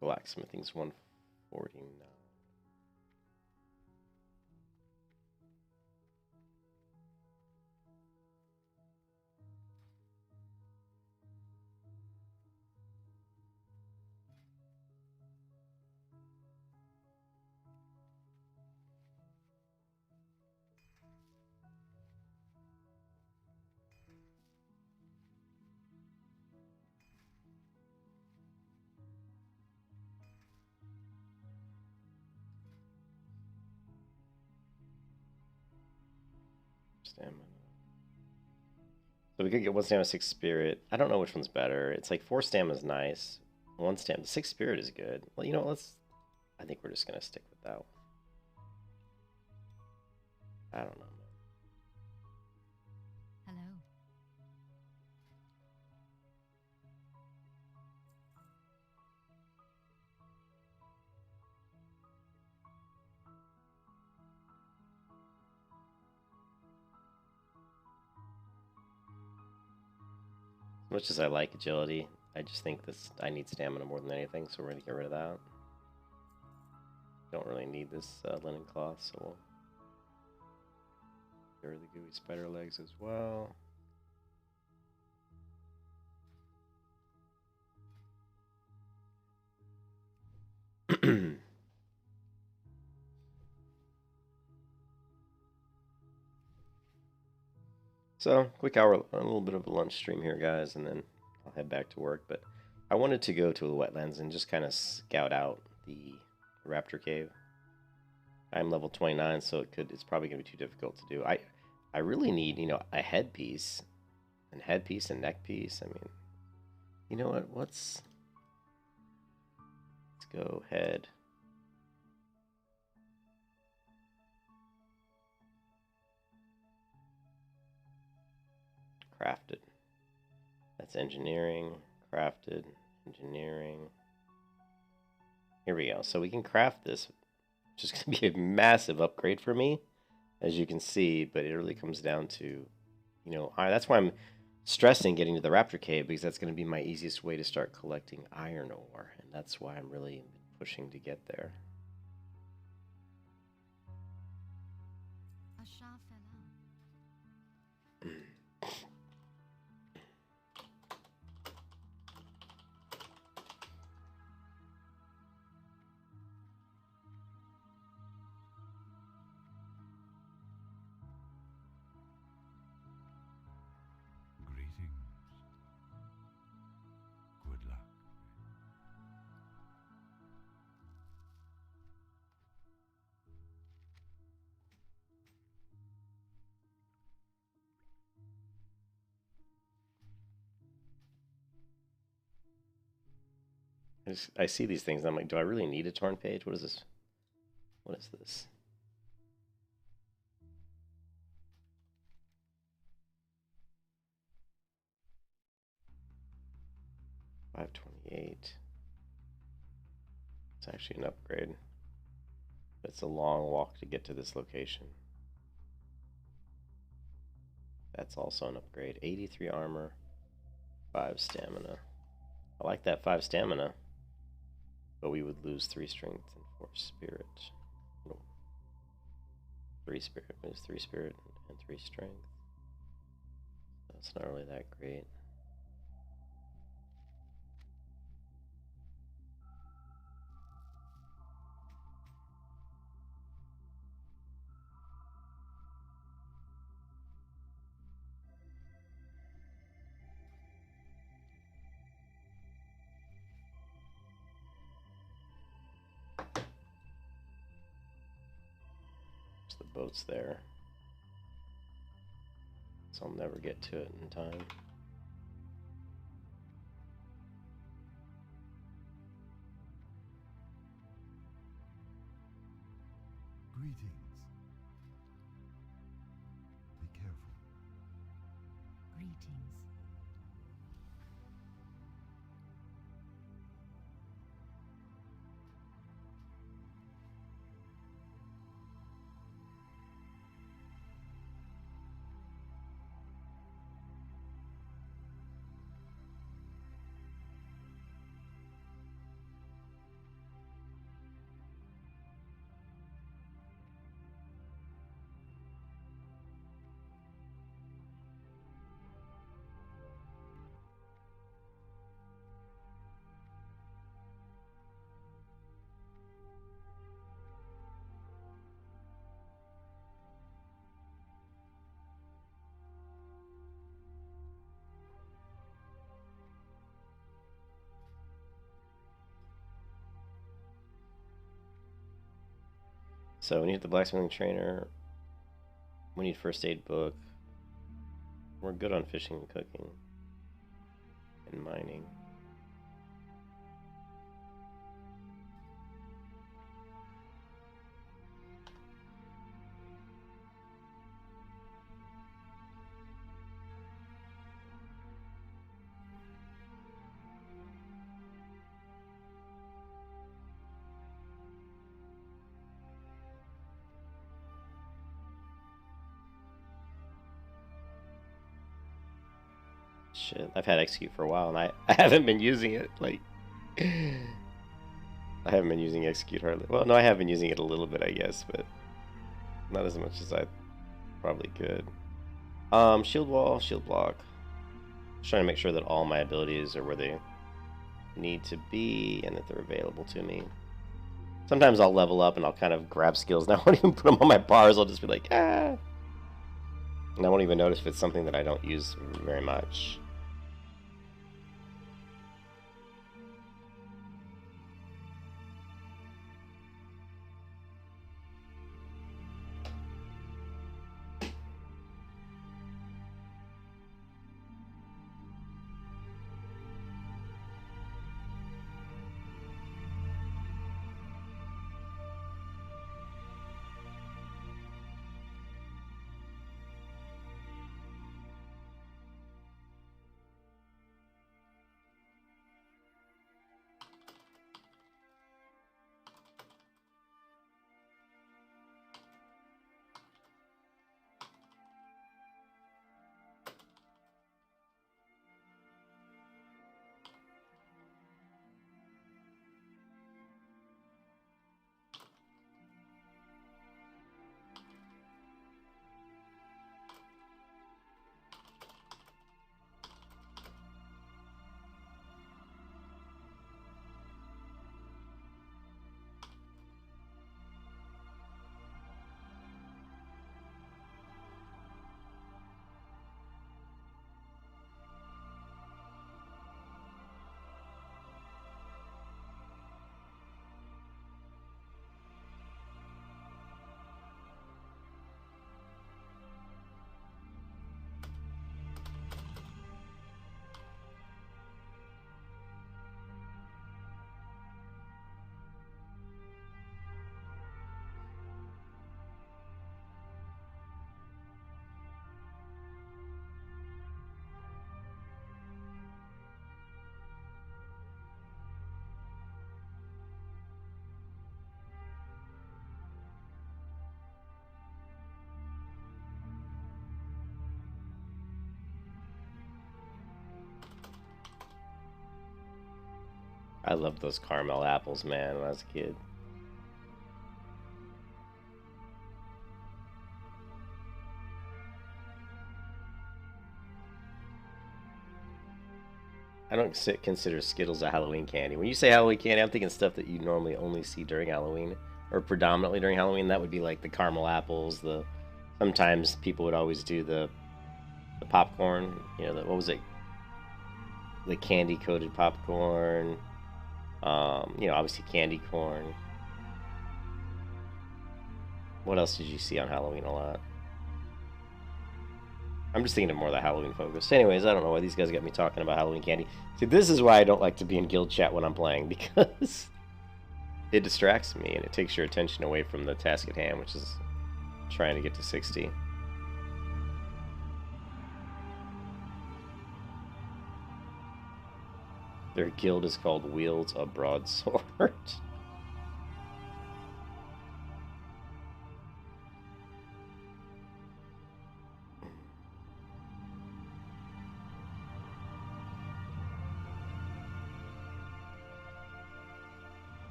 Blacksmithing's 149. Stamina. So we could get 1 stamina, 6 spirit. I don't know which one's better. It's like 4 stamina is nice. 1 stamina, 6 spirit is good. Well, you know, let's. I think we're just gonna stick with that one. I don't know. Hello. As much as I like agility, I just think this I need stamina more than anything, so we're gonna get rid of that. Don't really need this linen cloth, so we'll get rid of the gooey spider legs as well. So, quick hour, a little bit of a lunch stream here, guys, and then I'll head back to work. But I wanted to go to the wetlands and just kind of scout out the Raptor Cave. I'm level 29, so it's probably gonna be too difficult to do. I really need, you know, a headpiece, and neck piece. I mean, you know what? Let's go head. Crafted. That's engineering, crafted, engineering. Here we go. So we can craft this, which is going to be a massive upgrade for me, as you can see, but it really comes down to, you know, that's why I'm stressing getting to the Raptor Cave, because that's going to be my easiest way to start collecting iron ore, and that's why I'm really pushing to get there. A Shah fell out. I see these things, and I'm like, do I really need a torn page? What is this? What is this? $528. It's actually an upgrade. But it's a long walk to get to this location. That's also an upgrade. 83 armor, 5 stamina. I like that 5 stamina. But we would lose 3 strength and 4 spirit. No. 3 spirit. Lose 3 spirit and 3 strength. That's not really that great. The boat's there, so I'll never get to it in time. Greetings. Be careful. Greetings. So we need the Blacksmithing Trainer. We need first aid book. We're good on fishing and cooking. And mining. Shit, I've had execute for a while and I haven't been using it. Like, I haven't been using execute hardly. Well, no, I have been using it a little bit, I guess, but not as much as I probably could. Shield wall, shield block. Just trying to make sure that all my abilities are where they need to be and that they're available to me. Sometimes I'll level up and I'll kind of grab skills and I won't even put them on my bars. I'll just be like, ah. And I won't even notice if it's something that I don't use very much. I loved those caramel apples, man, when I was a kid. I don't consider Skittles a Halloween candy. When you say Halloween candy, I'm thinking stuff that you normally only see during Halloween, or predominantly during Halloween. That would be like the caramel apples. Sometimes people would always do the popcorn. You know, what was it? The candy coated popcorn. You know, obviously candy corn. What else did you see on Halloween a lot? I'm just thinking of more of the Halloween focus. Anyways, I don't know why these guys got me talking about Halloween candy. See, this is why I don't like to be in guild chat when I'm playing, because it distracts me and it takes your attention away from the task at hand, which is trying to get to 60. Their guild is called Wields a Broadsword.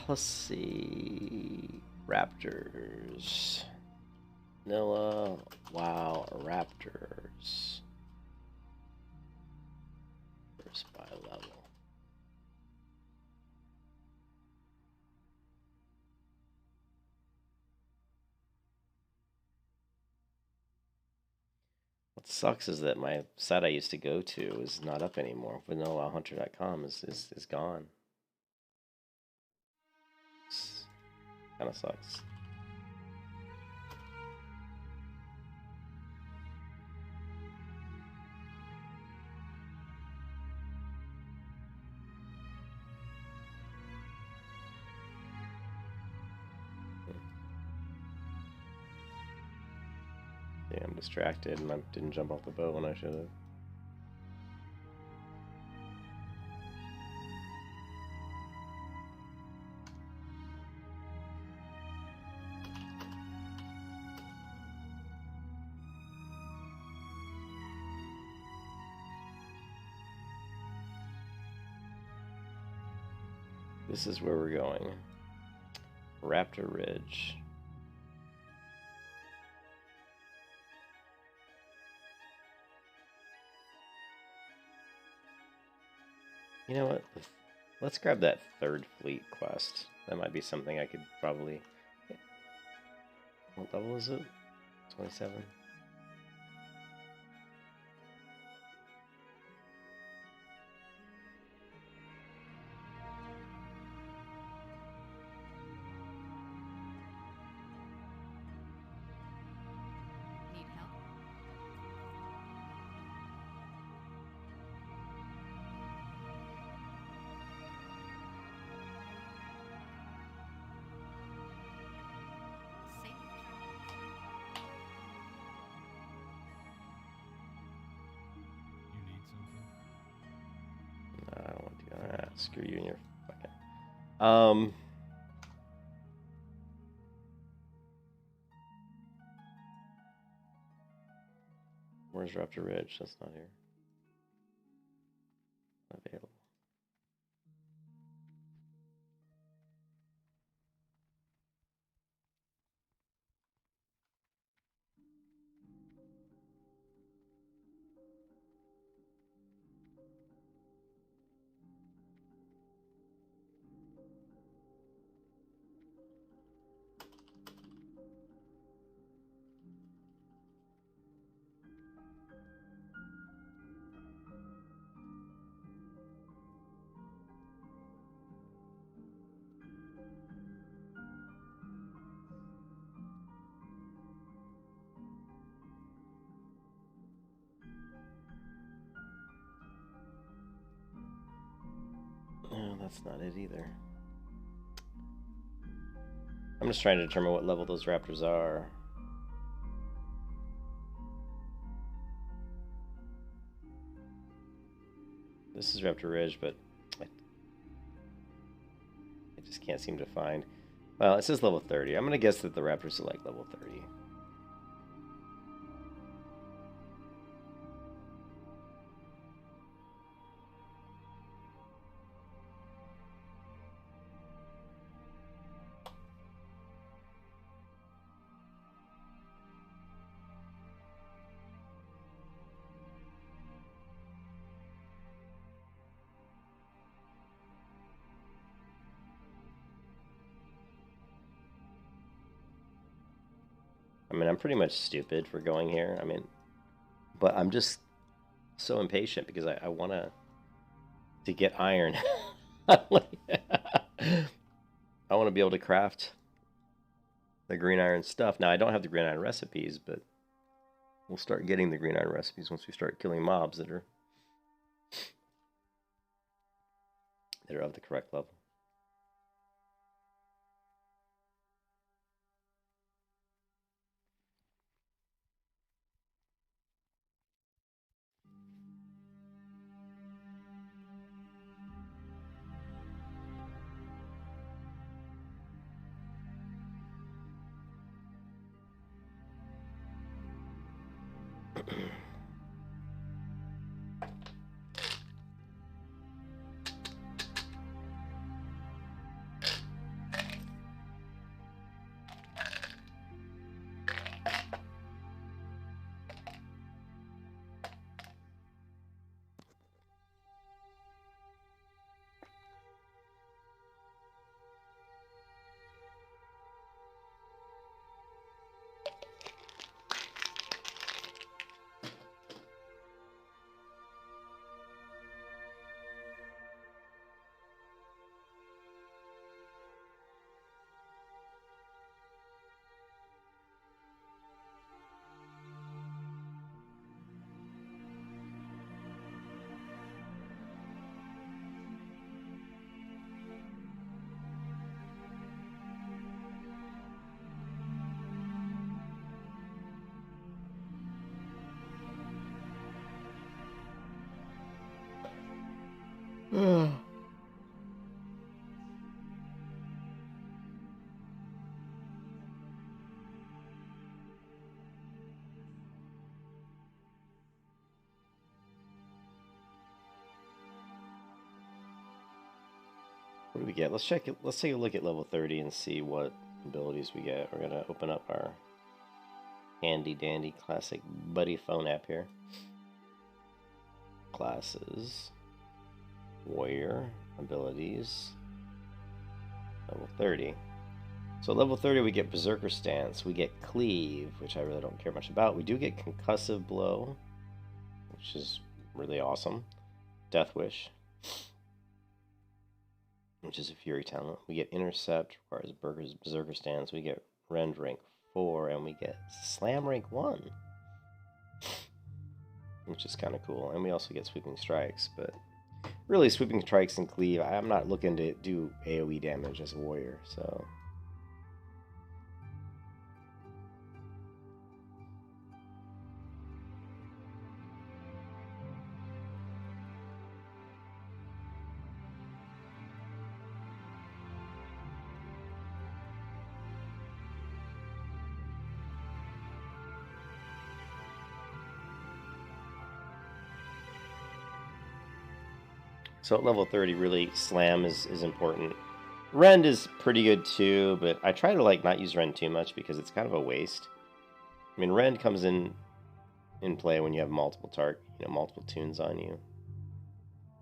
Let's see. Raptors. Vanilla. WoW. Raptors. First by level. What sucks is that my site I used to go to is not up anymore. VanillaWildHunter.com is gone. Kind of sucks. Yeah, I'm distracted and I didn't jump off the boat when I should have. This is where we're going. Raptor Ridge. You know what? Let's grab that third fleet quest. That might be something I could probably... What level is it? 27? Need help? Safe You need something? No, I don't want to do that. Screw you and your fucking... Where's Raptor Ridge? That's not here. Not available. No, that's not it either. I'm just trying to determine what level those raptors are. This is Raptor Ridge, but I just can't seem to find... Well, it says level 30. I'm going to guess that the raptors are like level 30. I mean, I'm pretty much stupid for going here. I mean, but I'm just so impatient because I want to get iron. I want to be able to craft the green iron stuff. Now, I don't have the green iron recipes, but we'll start getting the green iron recipes once we start killing mobs that are of the correct level. What do we get? Let's check it. Let's take a look at level 30 and see what abilities we get. We're gonna open up our handy dandy classic buddy phone app here. Classes, warrior, abilities, level 30. So level 30 we get Berserker Stance, we get Cleave, which I really don't care much about. We do get Concussive Blow, which is really awesome. Death Wish, which is a Fury talent. We get Intercept, requires Berserker Stance. We get Rend rank 4, and we get Slam rank 1, which is kind of cool. And we also get Sweeping Strikes, but really Sweeping Strikes and Cleave, I'm not looking to do AoE damage as a warrior, so... So at level 30, really, Slam is important. Rend is pretty good too, but I try to like not use Rend too much because it's kind of a waste. I mean, Rend comes in play when you have multiple multiple tunes on you,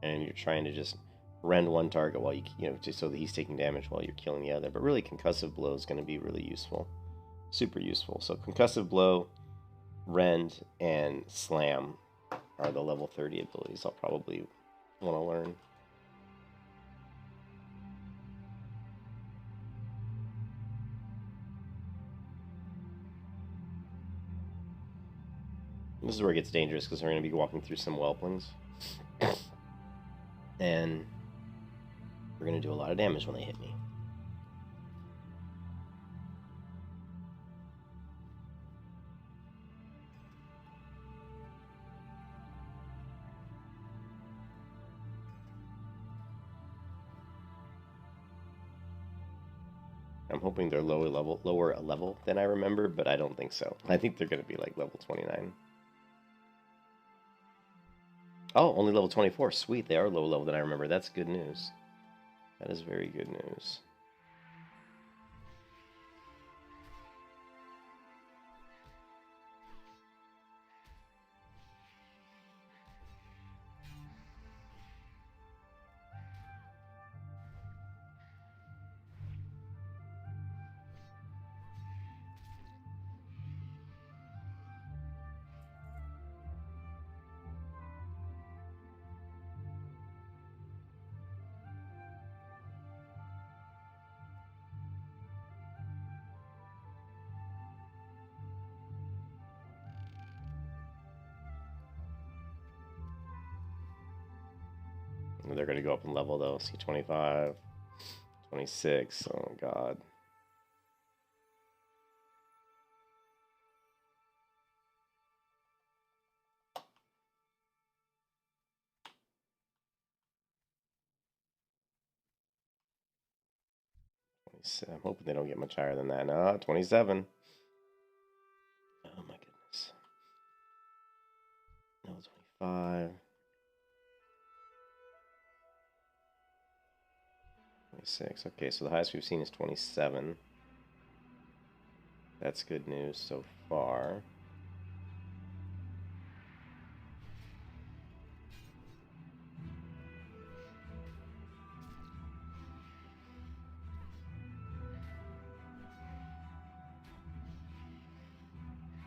and you're trying to just Rend one target while just so that he's taking damage while you're killing the other. But really, Concussive Blow is going to be really useful, super useful. So Concussive Blow, Rend, and Slam are the level 30 abilities I'll probably want to learn. This is where it gets dangerous because we're going to be walking through some whelplings. And we're going to do a lot of damage when they hit me. I'm hoping they're lower level than I remember, but I don't think so. I think they're going to be like level 29. Oh, only level 24. Sweet, they are lower level than I remember. That's good news. That is very good news. They're going to go up in level, though. See, 25, 26. Oh, God. I'm hoping they don't get much higher than that. No, 27. Oh, my goodness. No, 25. 26. Okay, so the highest we've seen is 27. That's good news so far.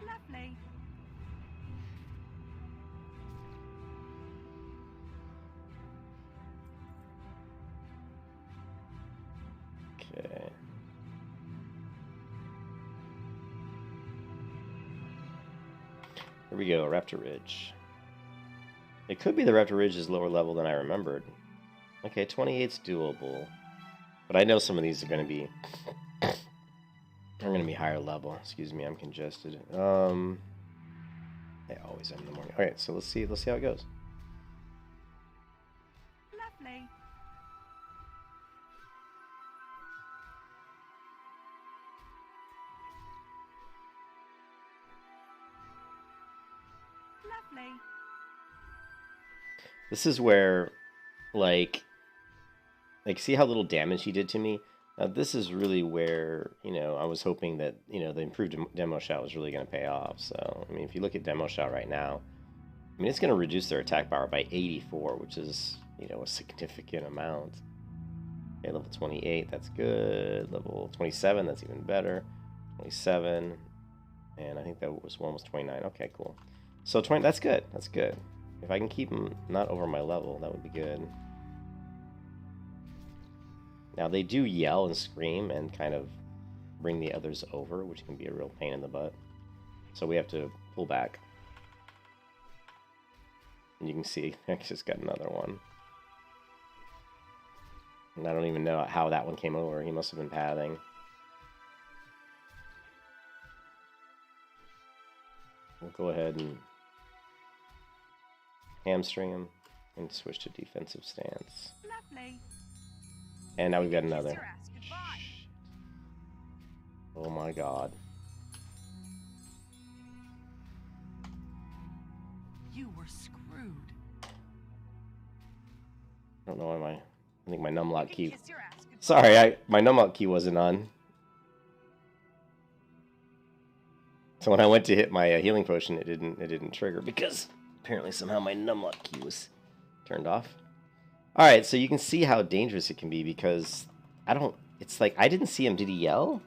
Lovely. Okay. Here we go, Raptor Ridge. It could be the Raptor Ridge is lower level than I remembered. Okay, 28's doable. But I know some of these are going to be... are going to be higher level. Excuse me, I'm congested. I always am in the morning. Alright, so let's see how it goes. Lovely. Lovely. This is where, like, Like, see how little damage he did to me? Now, this is really where, I was hoping that, the improved demo shot was really going to pay off. So, I mean, if you look at demo shot right now, I mean, it's going to reduce their attack power by 84, which is, a significant amount. Okay, level 28, that's good. Level 27, that's even better. 27, and I think that was one was 29. Okay, cool. So 20, that's good. That's good. If I can keep them not over my level, that would be good. Now, they do yell and scream and kind of bring the others over, which can be a real pain in the butt. So we have to pull back. And you can see, I just got another one. And I don't even know how that one came over. He must have been pathing. We'll go ahead and hamstring him and switch to defensive stance. Lovely. And now we've got Kiss another. your ass goodbye. Oh my god. You were screwed. I don't know why I think my numlock key... Kiss your ass goodbye. Sorry, my numlock key wasn't on. So when I went to hit my healing potion, it didn't trigger because apparently somehow my numlock key was turned off. All right, so you can see how dangerous it can be because it's like I didn't see him. Did he yell?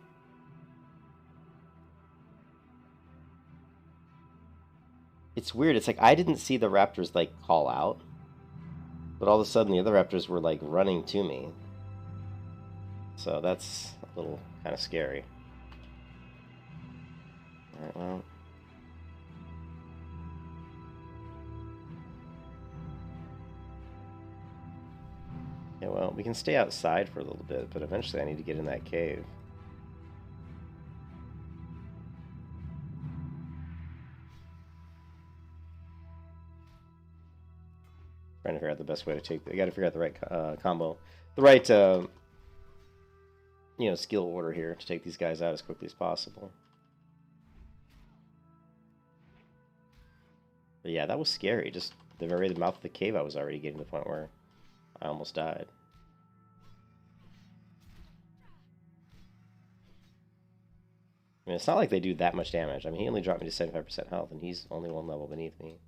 It's weird. It's like I didn't see the raptors like call out, but all of a sudden the other raptors were like running to me. So that's a little kind of scary. Alright, well. Yeah, well, we can stay outside for a little bit, but eventually I need to get in that cave. Trying to figure out the best way to take... I gotta figure out the right combo. The right, skill order here to take these guys out as quickly as possible. But yeah, that was scary. Just the very mouth of the cave, I was already getting to the point where I almost died. I mean, it's not like they do that much damage. I mean, he only dropped me to 75% health, and he's only one level beneath me.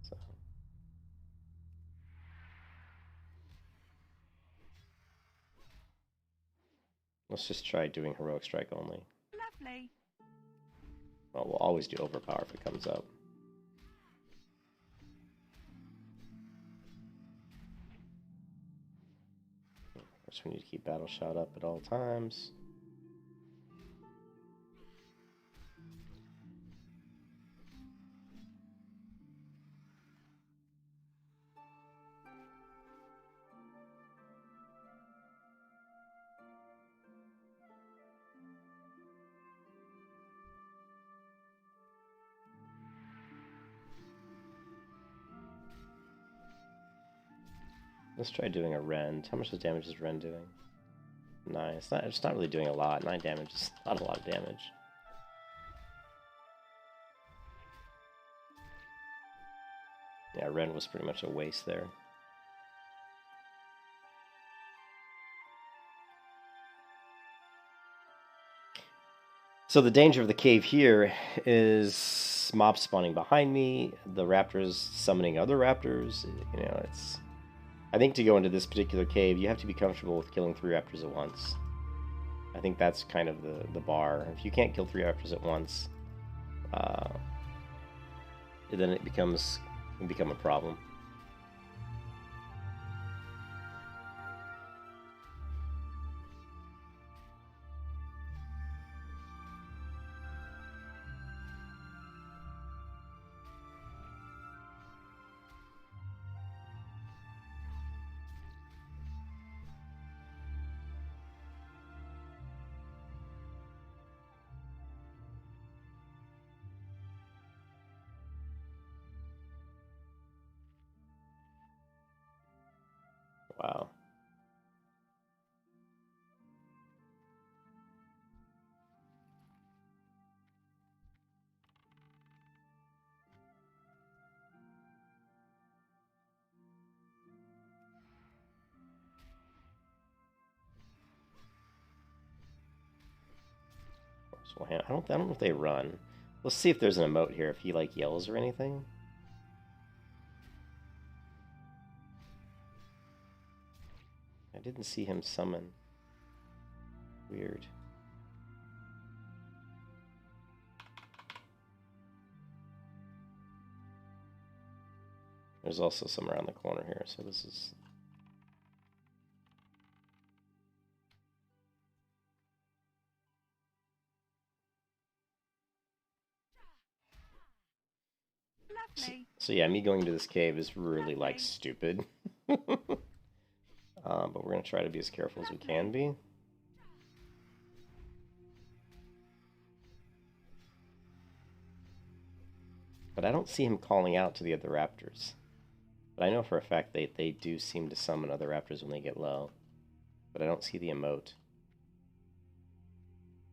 So. Let's just try doing Heroic Strike only. Lovely. Well, we'll always do Overpower if it comes up. Of course, we need to keep Battle Shot up at all times. Let's try doing a rend. How much damage is rend doing? 9. It's not really doing a lot. 9 damage is not a lot of damage. Yeah, rend was pretty much a waste there. So the danger of the cave here is mobs spawning behind me, the raptors summoning other raptors. It's... I think to go into this particular cave, you have to be comfortable with killing 3 raptors at once. I think that's kind of the bar. If you can't kill 3 raptors at once, then it can become a problem. Forceful hand. I don't know if they run. Let's see if there's an emote here. If he like yells or anything. I didn't see him summon. Weird. There's also some around the corner here, so this is... Lovely. So yeah, me going to this cave is really, like, stupid. But we're going to try to be as careful as we can be. But I don't see him calling out to the other raptors. But I know for a fact they do seem to summon other raptors when they get low. But I don't see the emote.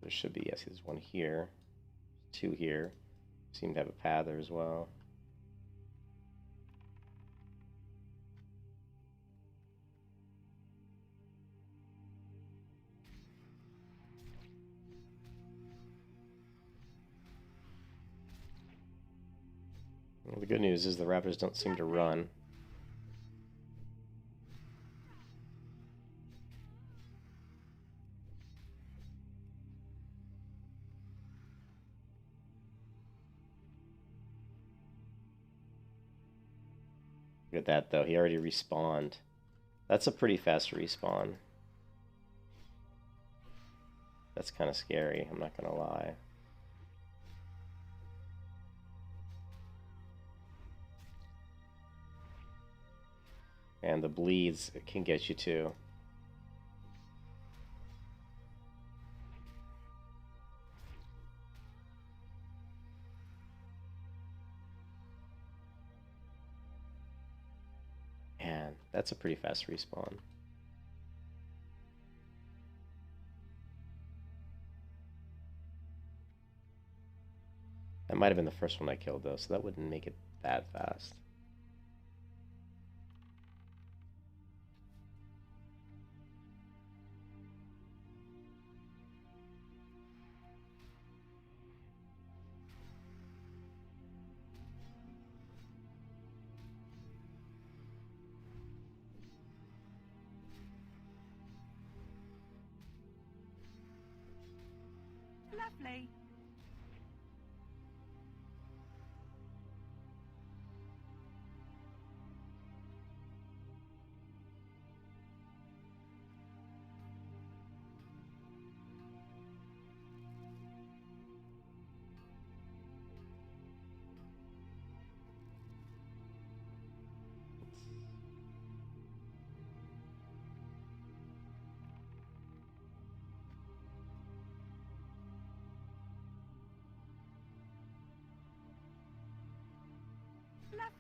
There should be, yes, there's one here. Two here. Seem to have a pad there as well. Well, the good news is the raptors don't seem to run. Look at that, though. He already respawned. That's a pretty fast respawn. That's kind of scary, I'm not going to lie. And the bleeds can get you too. Man, that's a pretty fast respawn. That might have been the first one I killed, though, so that wouldn't make it that fast. Lovely.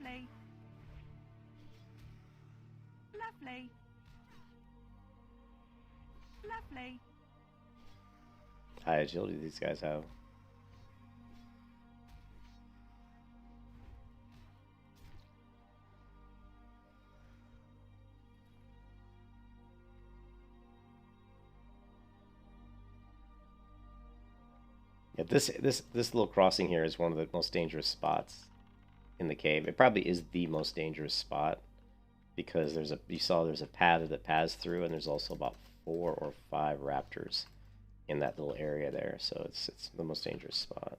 Lovely. Lovely. Lovely. High agility these guys have. Yeah, this little crossing here is one of the most dangerous spots in the cave. It probably is the most dangerous spot because there's a path that paths through, and there's also about 4 or 5 raptors in that little area there. So it's the most dangerous spot.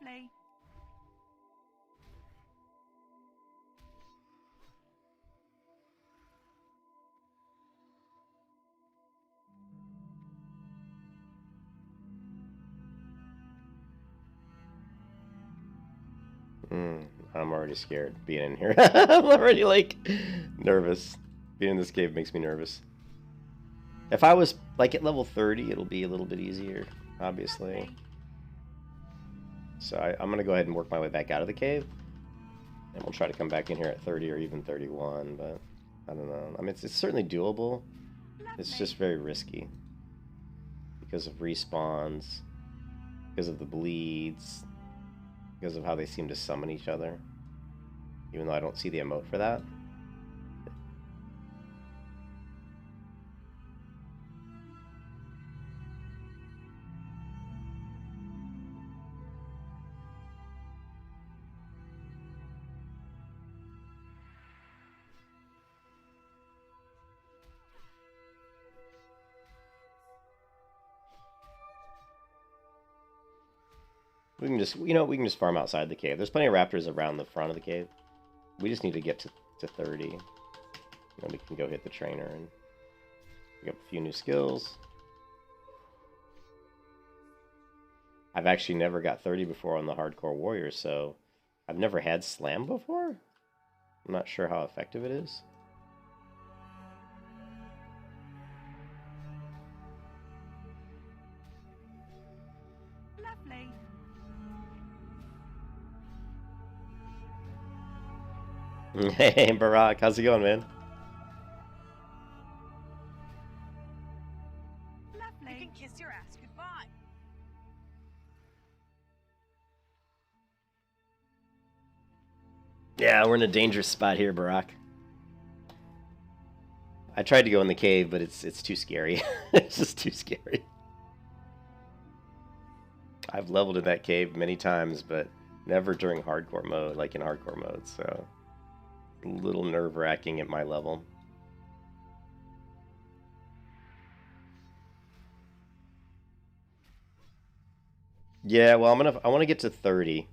Lovely. I'm already scared being in here. I'm already like nervous. Being in this cave makes me nervous. If I was like at level 30, it'll be a little bit easier, obviously. Lovely. So I'm going to go ahead and work my way back out of the cave. And we'll try to come back in here at 30 or even 31, but I don't know. I mean, it's certainly doable. It's Lovely. just very risky. Because of respawns, because of the bleeds, because of how they seem to summon each other. Even though I don't see the emote for that. We can just, we can just farm outside the cave. There's plenty of raptors around the front of the cave. We just need to get to 30. And then we can go hit the trainer and pick up a few new skills. I've actually never got 30 before on the hardcore warrior, so I've never had slam before. I'm not sure how effective it is. Lovely. Hey, Barack, how's it going, man? Lovely. You can kiss your ass goodbye. Yeah, we're in a dangerous spot here, Barack. I tried to go in the cave, but it's too scary. It's just too scary. I've leveled in that cave many times, but never during hardcore mode, like in hardcore mode, so a little nerve-wracking at my level. Yeah, well, I want to get to 30,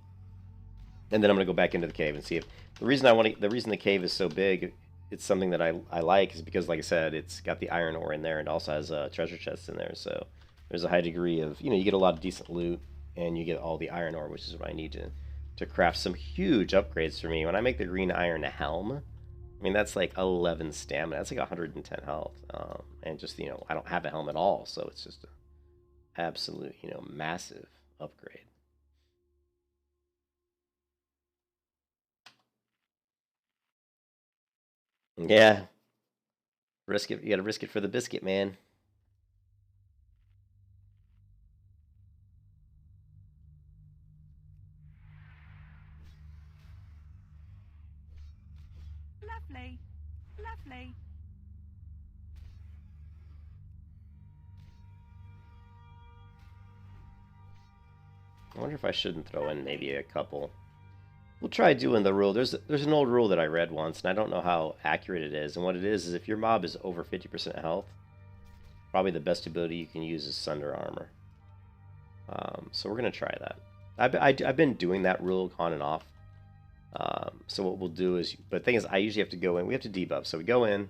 and then I'm gonna go back into the cave and see if the reason the cave is so big, it's something that I like is because, like I said, it's got the iron ore in there and also has treasure chests in there, so there's a high degree of, you get a lot of decent loot and you get all the iron ore, which is what I need to craft some huge upgrades for me. When I make the green iron helm, I mean, that's like 11 stamina. That's like 110 health. And just, I don't have a helm at all, so it's just an absolute, massive upgrade. Yeah. Risk it. You gotta risk it for the biscuit, man. Lovely. Lovely. I wonder if I shouldn't throw in maybe a couple. We'll try doing the rule. There's an old rule that I read once, and I don't know how accurate it is. And what it is if your mob is over 50% health, probably the best ability you can use is Sunder Armor. So we're gonna try that. I've been doing that rule on and off. So what we'll do is, but the thing is, I usually have to go in. We have to debuff. So we go in.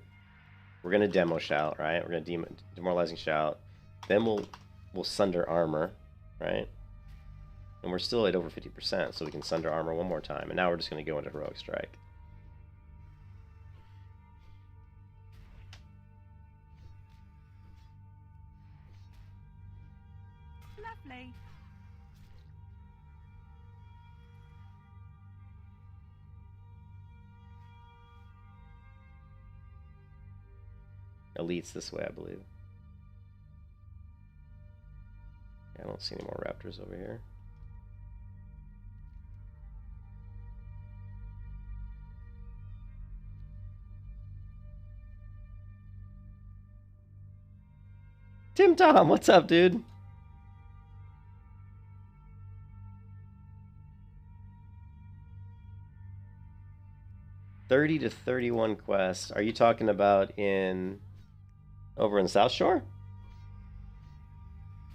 We're gonna demo shout, right? We're gonna demoralizing shout. Then we'll Sunder Armor, right? And we're still at over 50%, so we can Sunder Armor one more time. And now we're just going to go into Heroic Strike. Lovely. Elite's this way, I believe. I don't see any more raptors over here. Tim Tom, what's up, dude? $30 to 31 quests. Are you talking about over in South Shore?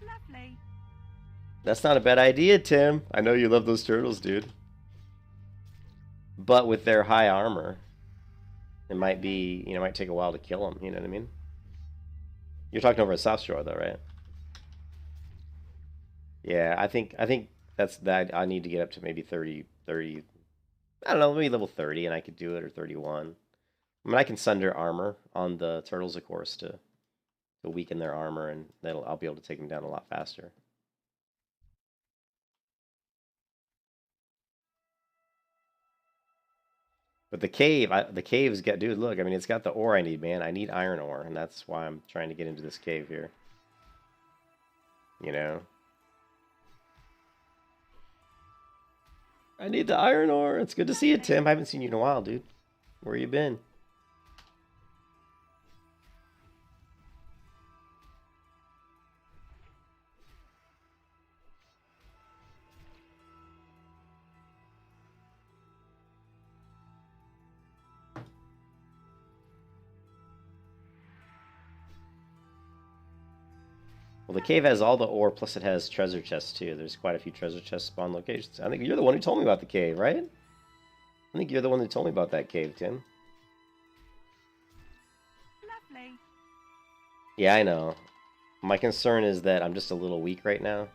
Lovely. That's not a bad idea, Tim. I know you love those turtles, dude. But with their high armor, it might be, it might take a while to kill them. You know what I mean? You're talking over at South Shore, though, right? Yeah, I think that's that. I need to get up to maybe 30, I don't know, maybe level 30 and I could do it, or 31. I mean, I can sunder armor on the turtles, of course, to weaken their armor, and I'll be able to take them down a lot faster. But the cave's got, dude, look, I mean, it's got the ore I need, man. I need iron ore, and that's why I'm trying to get into this cave here. You know? I need the iron ore. It's good to see you, Tim. I haven't seen you in a while, dude. Where you been? Well, the cave has all the ore, plus it has treasure chests, too. There's quite a few treasure chest spawn locations. I think you're the one who told me about the cave, right? I think you're the one who told me about that cave, Tim. Lovely. Yeah, I know. My concern is that I'm just a little weak right now.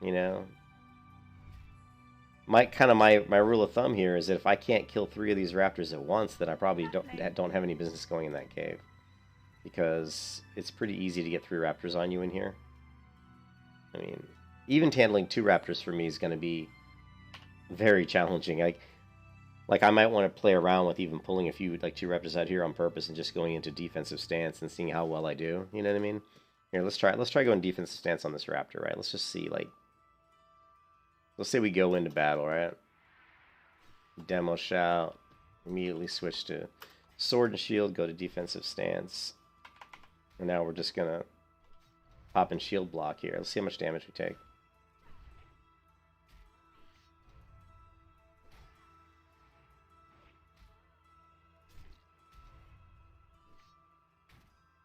You know? My rule of thumb here is that if I can't kill 3 of these raptors at once, then I probably don't have any business going in that cave. Because it's pretty easy to get 3 raptors on you in here. I mean, even handling 2 raptors for me is going to be very challenging. Like I might want to play around with even pulling a few, like 2 raptors out here on purpose and just going into defensive stance and seeing how well I do. You know what I mean? Here, let's try going defensive stance on this raptor, right? Let's just see, like, let's say we go into battle, right? Demo shout, immediately switch to sword and shield, go to defensive stance. And now we're just gonna pop and shield block here. Let's see how much damage we take.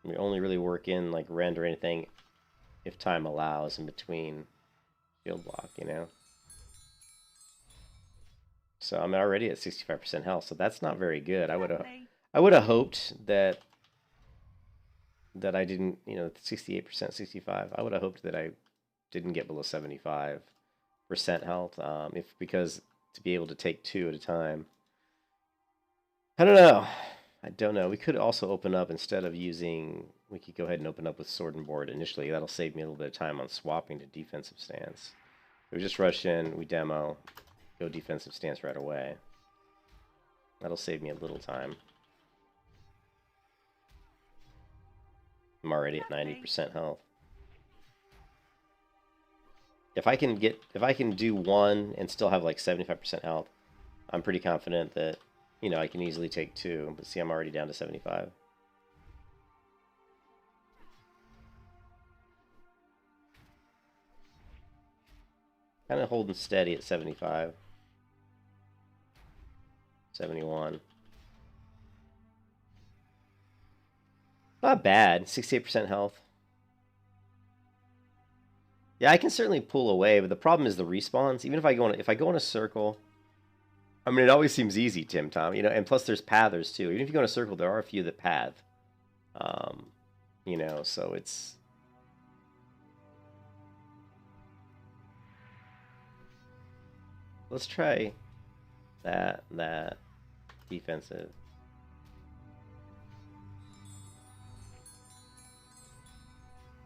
We only really work in, like, rend or anything if time allows in between shield block, you know? So I'm already at 65% health, so that's not very good. I would have hoped that I didn't, you know, 68%, 65. I would have hoped that I didn't get below 75% health, because to be able to take 2 at a time. I don't know. We could also open up, instead of using, we could go ahead and open up with sword and board initially. That'll save me a little bit of time on swapping to defensive stance. We just rush in, we demo, go defensive stance right away. That'll save me a little time. I'm already at 90% health. If I can do 1 and still have like 75% health, I'm pretty confident that, you know, I can easily take 2. But see, I'm already down to 75. Kind of holding steady at 75. 71. Not bad. 68% health. Yeah, I can certainly pull away, but the problem is the respawns. Even if I go in a circle, I mean, it always seems easy, Tom. You know, and plus there's pathers too. Even if you go in a circle, there are a few that path. You know, so it's. Let's try that defensive.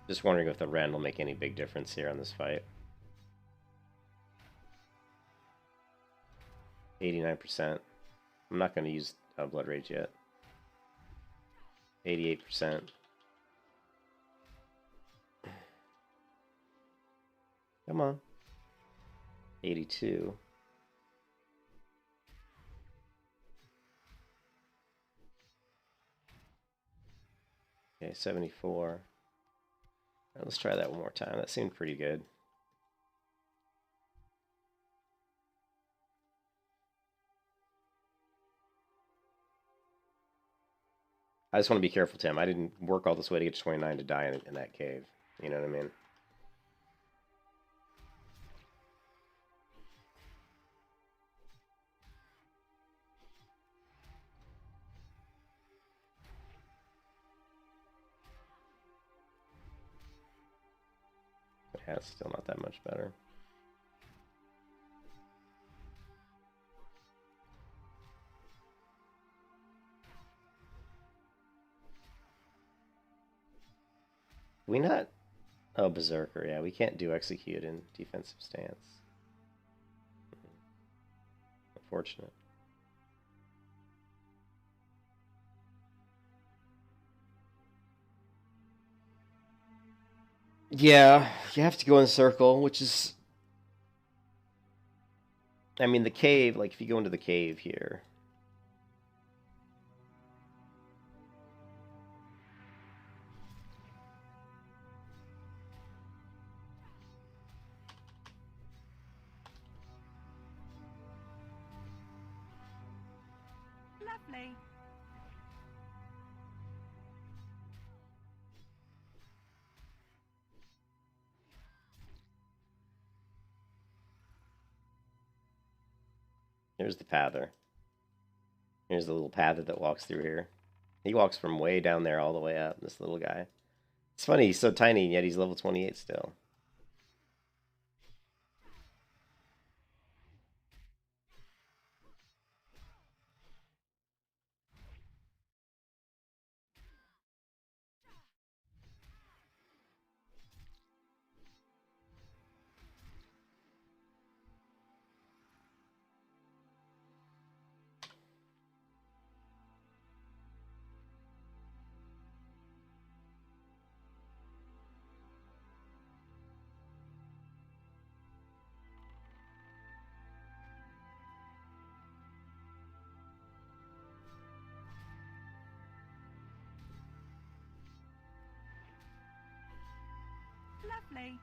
Just wondering if the rend will make any big difference here on this fight. 89%. I'm not going to use Blood Rage yet. 88%. Come on. 82. Okay, 74. Right, let's try that one more time. That seemed pretty good. I just want to be careful, Tim. I didn't work all this way to get to 29 to die in that cave. You know what I mean? Yeah, it's still not that much better. we not? Oh, Berserker. Yeah, we can't do execute in defensive stance. Unfortunate. Yeah, you have to go in circle, which is... I mean, the cave, like, if you go into the cave here... Lovely. Here's the pather. Here's the little pather that walks through here. He walks from way down there all the way up, this little guy. It's funny, he's so tiny, yet he's level 28 still. Lovely.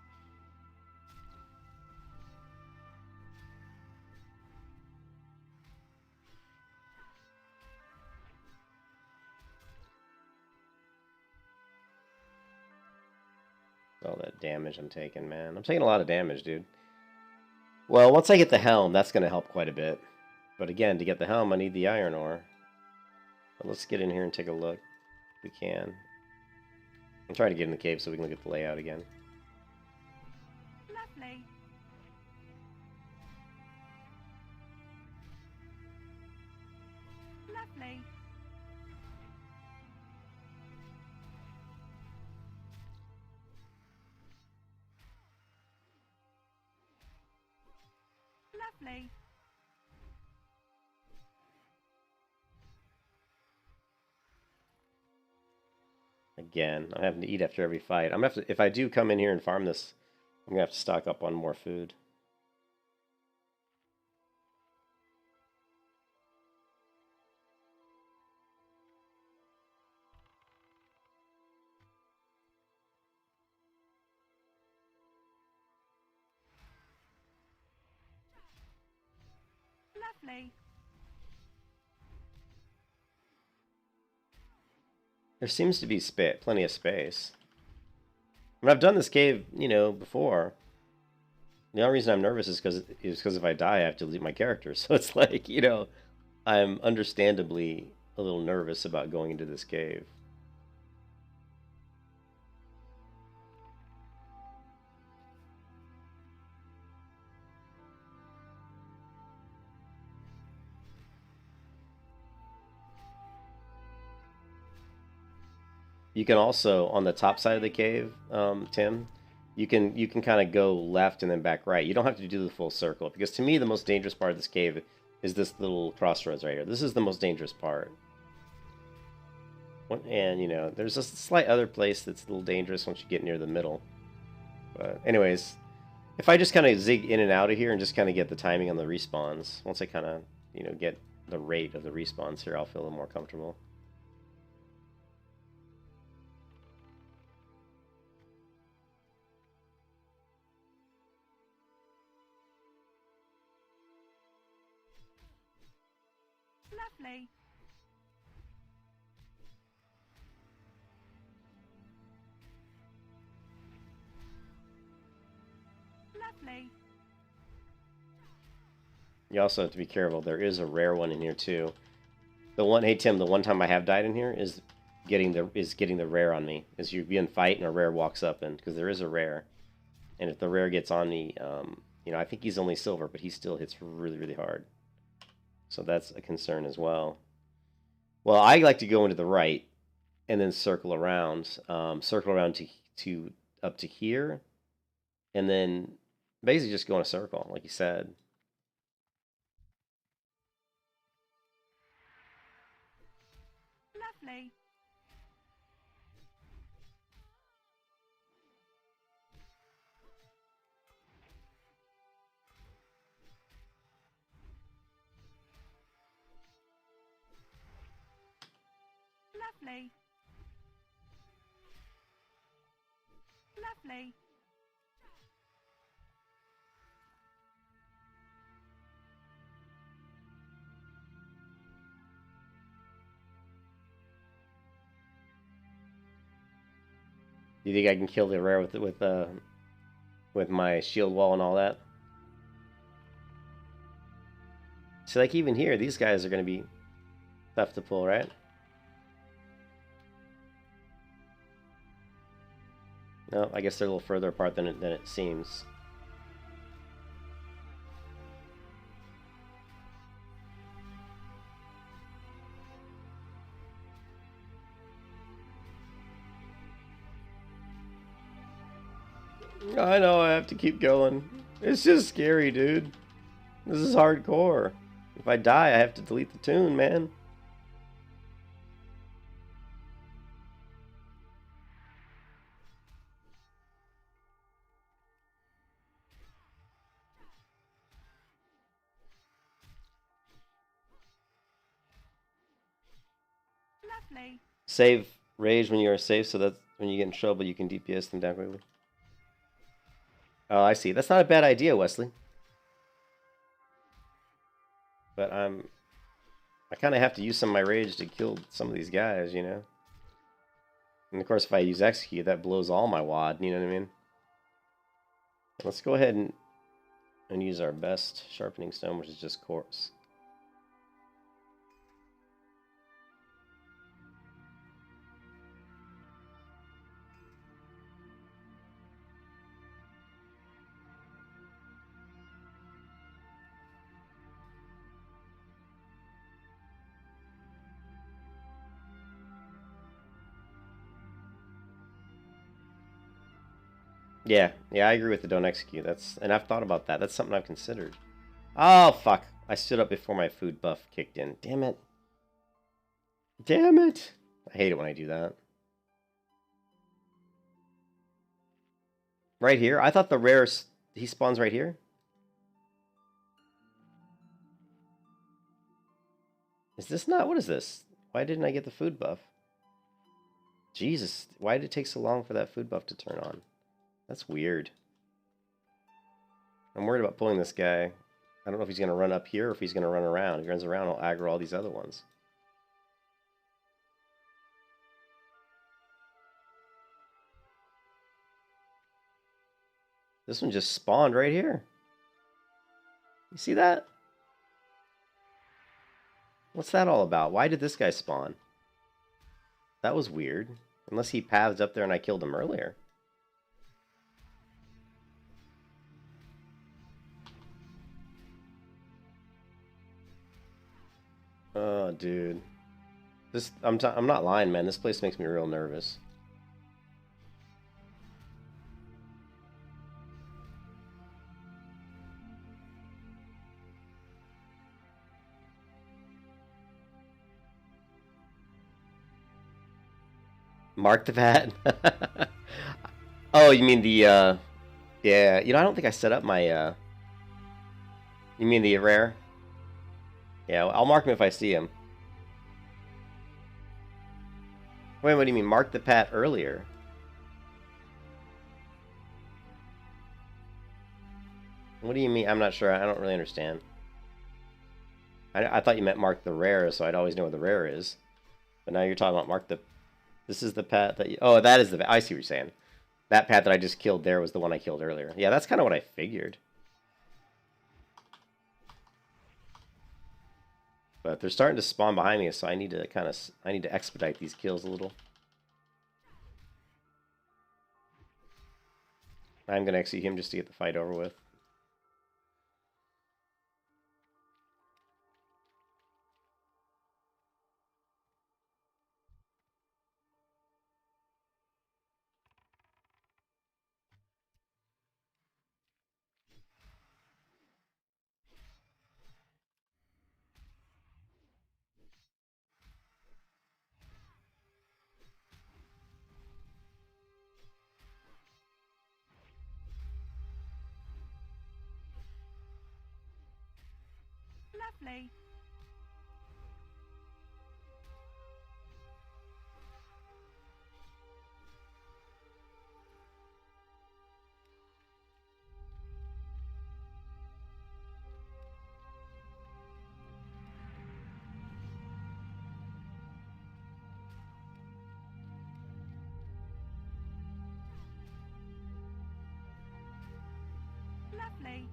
All that damage I'm taking, man. I'm taking a lot of damage, dude. Well, once I get the Helm, that's going to help quite a bit. But again, to get the Helm, I need the iron ore. But let's get in here and take a look. If we can. I'm trying to get in the cave so we can look at the layout again. Lovely. Lovely. Lovely. Again, I'm having to eat after every fight. I'm gonna have to, if I do come in here and farm this, I'm gonna have to stock up on more food. Lovely. There seems to be plenty of space. I mean, I've done this cave, you know, before. The only reason I'm nervous is because if I die, I have to delete my character. So it's like, you know, I'm understandably a little nervous about going into this cave. You can also, on the top side of the cave, Tim, you can kind of go left and then back right. You don't have to do the full circle, because to me the most dangerous part of this cave is this little crossroads right here. This is the most dangerous part. And, you know, there's a slight other place that's a little dangerous once you get near the middle. But anyways, if I just kind of zig in and out of here and just kind of get the timing on the respawns, once I kind of, you know, get the rate of the respawns here, I'll feel a little more comfortable. Lovely. Lovely. You also have to be careful. There is a rare one in here too. The one, hey Tim, the one time I have died in here is getting the rare on me. Is you be in fight and a rare walks up, and because there is a rare, and if the rare gets on me, you know, I think he's only silver, but he still hits really, really hard. So that's a concern as well. Well, I like to go into the right and then circle around to up to here, and then basically just go in a circle, like you said. Lovely. Lovely. Lovely. Do you think I can kill the rare with my shield wall and all that? So like even here, these guys are gonna be tough to pull, right? No, I guess they're a little further apart than it seems. I know I have to keep going. It's just scary, dude. This is hardcore. If I die, I have to delete the tune, man. Lovely. Save rage when you are safe, so that when you get in trouble, you can DPS them down quickly. Oh, I see. That's not a bad idea, Wesley. But I kind of have to use some of my rage to kill some of these guys, you know? And of course, if I use execute, that blows all my wad, you know what I mean? Let's go ahead and use our best sharpening stone, which is just quartz. Yeah, I agree with the don't execute. And I've thought about that. That's something I've considered. Oh, fuck. I stood up before my food buff kicked in. Damn it. Damn it. I hate it when I do that. Right here? I thought the rarest... He spawns right here? Is this not... What is this? Why didn't I get the food buff? Jesus. Why did it take so long for that food buff to turn on? That's weird. I'm worried about pulling this guy. I don't know if he's going to run up here or if he's going to run around. If he runs around, I'll aggro all these other ones. This one just spawned right here. You see that? What's that all about? Why did this guy spawn? That was weird. Unless he pathed up there and I killed him earlier. Oh, dude. I'm not lying, man. This place makes me real nervous. Mark the pad. Oh, you mean the yeah, you know, I don't think I set up my you mean the rare? Yeah, I'll mark him if I see him. Wait, what do you mean? Mark the pat earlier? What do you mean? I'm not sure. I don't really understand. I thought you meant mark the rare, so I'd always know where the rare is. But now you're talking about mark the... This is the pat that you... Oh, that is the... I see what you're saying. That pat that I just killed there was the one I killed earlier. Yeah, that's kind of what I figured. But they're starting to spawn behind me, so I need to expedite these kills a little. I'm going to execute him just to get the fight over with. Lovely. Lovely.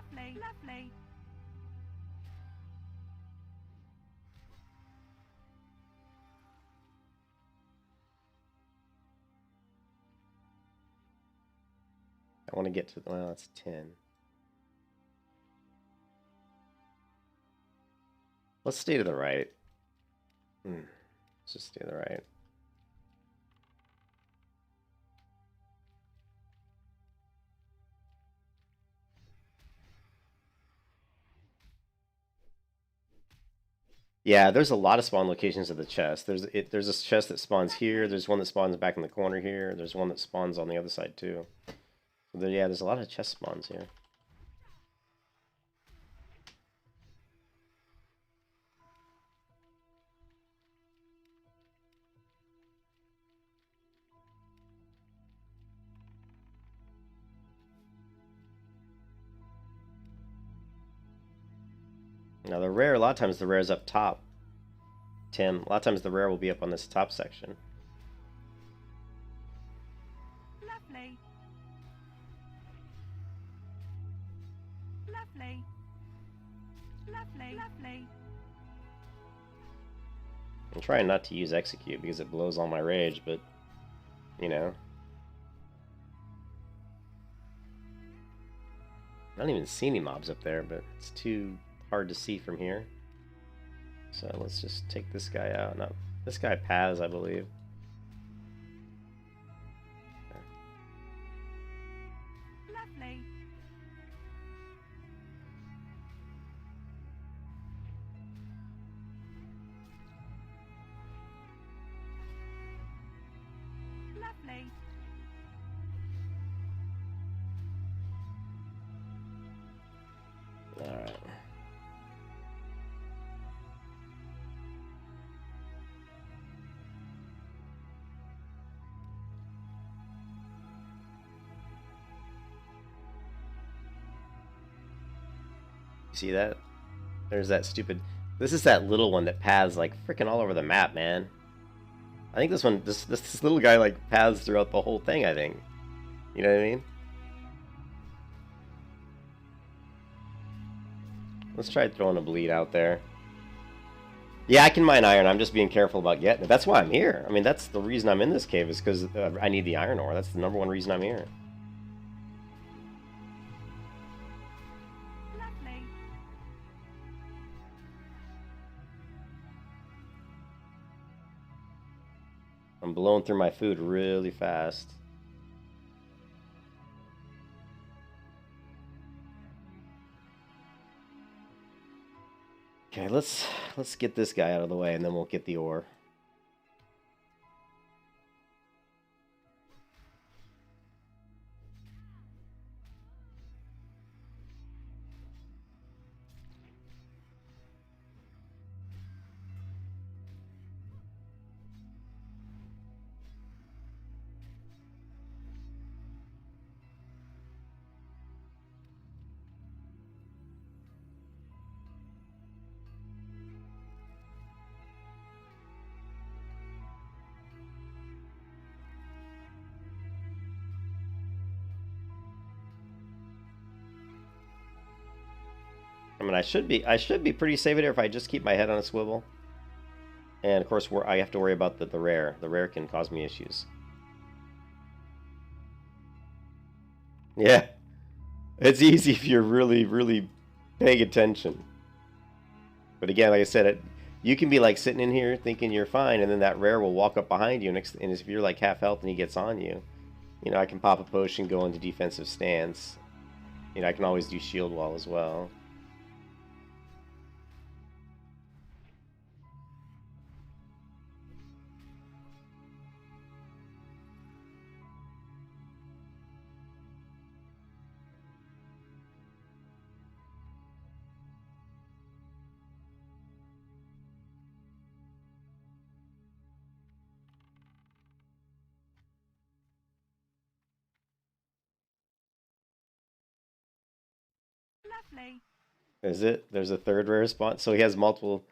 Lovely. Lovely. I want to get to, well, that's 10. Let's stay to the right. Let's just stay to the right. Yeah, there's a lot of spawn locations of the chest. There's a chest that spawns here. There's one that spawns back in the corner here. There's one that spawns on the other side too. So there, yeah, there's a lot of chest spawns here. Now the rare, a lot of times the rare is up top. Tim, a lot of times the rare will be up on this top section. Lovely. Lovely. Lovely. Lovely. I'm trying not to use execute because it blows all my rage, but you know. I don't even see any mobs up there, but it's too hard to see from here. So let's just take this guy out. No, this guy paths, I believe. Lovely. Lovely. All right. You see that? There's that stupid... This is that little one that paths like freaking all over the map, man. I think this one, this little guy like paths throughout the whole thing, I think. You know what I mean? Let's try throwing a bleed out there. Yeah, I can mine iron. I'm just being careful about getting it. That's why I'm here. I mean, that's the reason I'm in this cave is because I need the iron ore. That's the #1 reason I'm here. Lovely. I'm blowing through my food really fast. Okay, let's get this guy out of the way and then we'll get the ore. I mean, I should be pretty safe here if I just keep my head on a swivel. And of course, I have to worry about the rare. The rare can cause me issues. Yeah, it's easy if you're really paying attention. But again, like I said, you can be like sitting in here thinking you're fine, and then that rare will walk up behind you, and if you're like half health and he gets on you, you know, I can pop a potion, go into defensive stance. You know, I can always do shield wall as well. Lovely. Is it? There's a third rare spawn. So he has multiple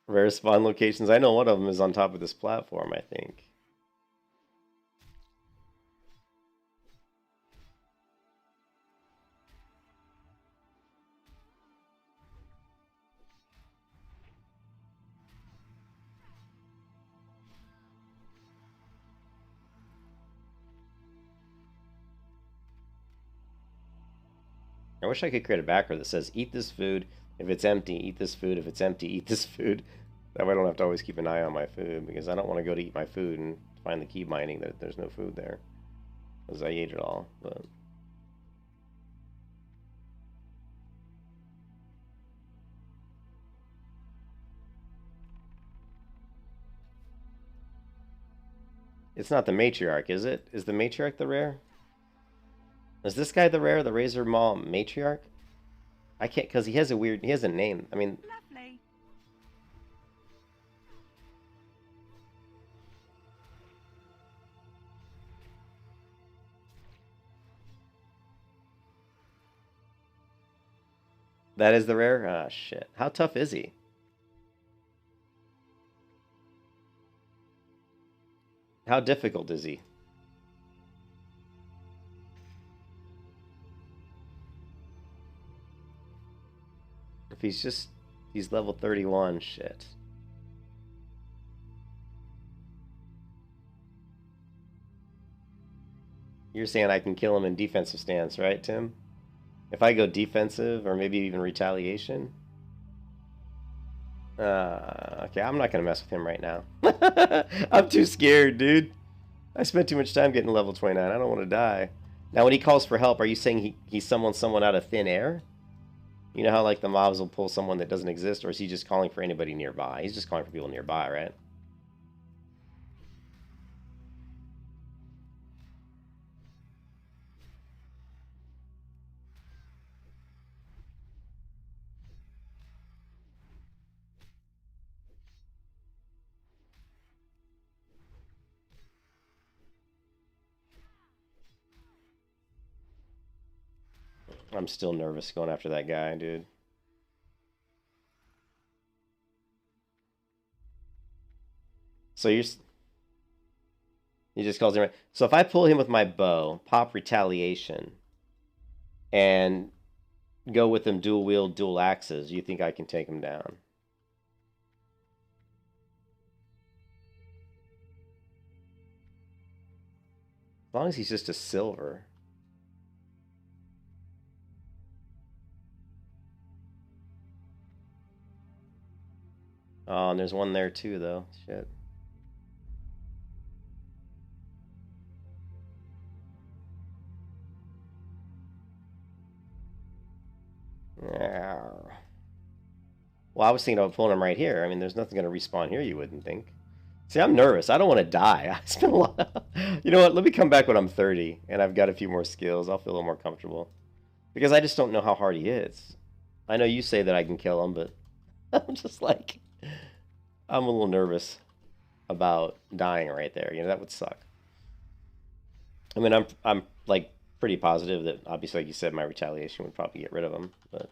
rare spawn locations. I know one of them is on top of this platform, I think. I wish I could create a backer that says, eat this food. If it's empty, eat this food. If it's empty, eat this food. That way I don't have to always keep an eye on my food, because I don't want to go to eat my food and find the key mining that there's no food there, because I ate it all. But it's not the matriarch, is it? Is the matriarch the rare? Is this guy the rare, the Razor Maw matriarch? I can't, because he has a name. I mean, Lovely. that is the rare? Ah, shit. How tough is he? How difficult is he? If he's level 31, shit. You're saying I can kill him in defensive stance, right, Tim? If I go defensive, or maybe even retaliation? Okay, I'm not going to mess with him right now. I'm too scared, dude. I spent too much time getting level 29. I don't want to die. Now, when he calls for help, are you saying he's someone out of thin air? You know how, like, the mobs will pull someone that doesn't exist, or is he just calling for anybody nearby? He's just calling for people nearby, right? I'm still nervous going after that guy, dude. So he just calls him. So if I pull him with my bow, pop retaliation, and go with him dual wield, dual axes, you think I can take him down? As long as he's just a silver. Oh, and there's one there too, though. Shit. Yeah. Well, I was thinking about pulling him right here. I mean, there's nothing going to respawn here, you wouldn't think. See, I'm nervous. I don't want to die. I spent a lot. You know what? Let me come back when I'm 30 and I've got a few more skills. I'll feel a little more comfortable. Because I just don't know how hard he is. I know you say that I can kill him, but I'm just like, I'm a little nervous about dying right there. You know, that would suck. I mean, I'm like pretty positive that obviously, like you said, my retaliation would probably get rid of him, but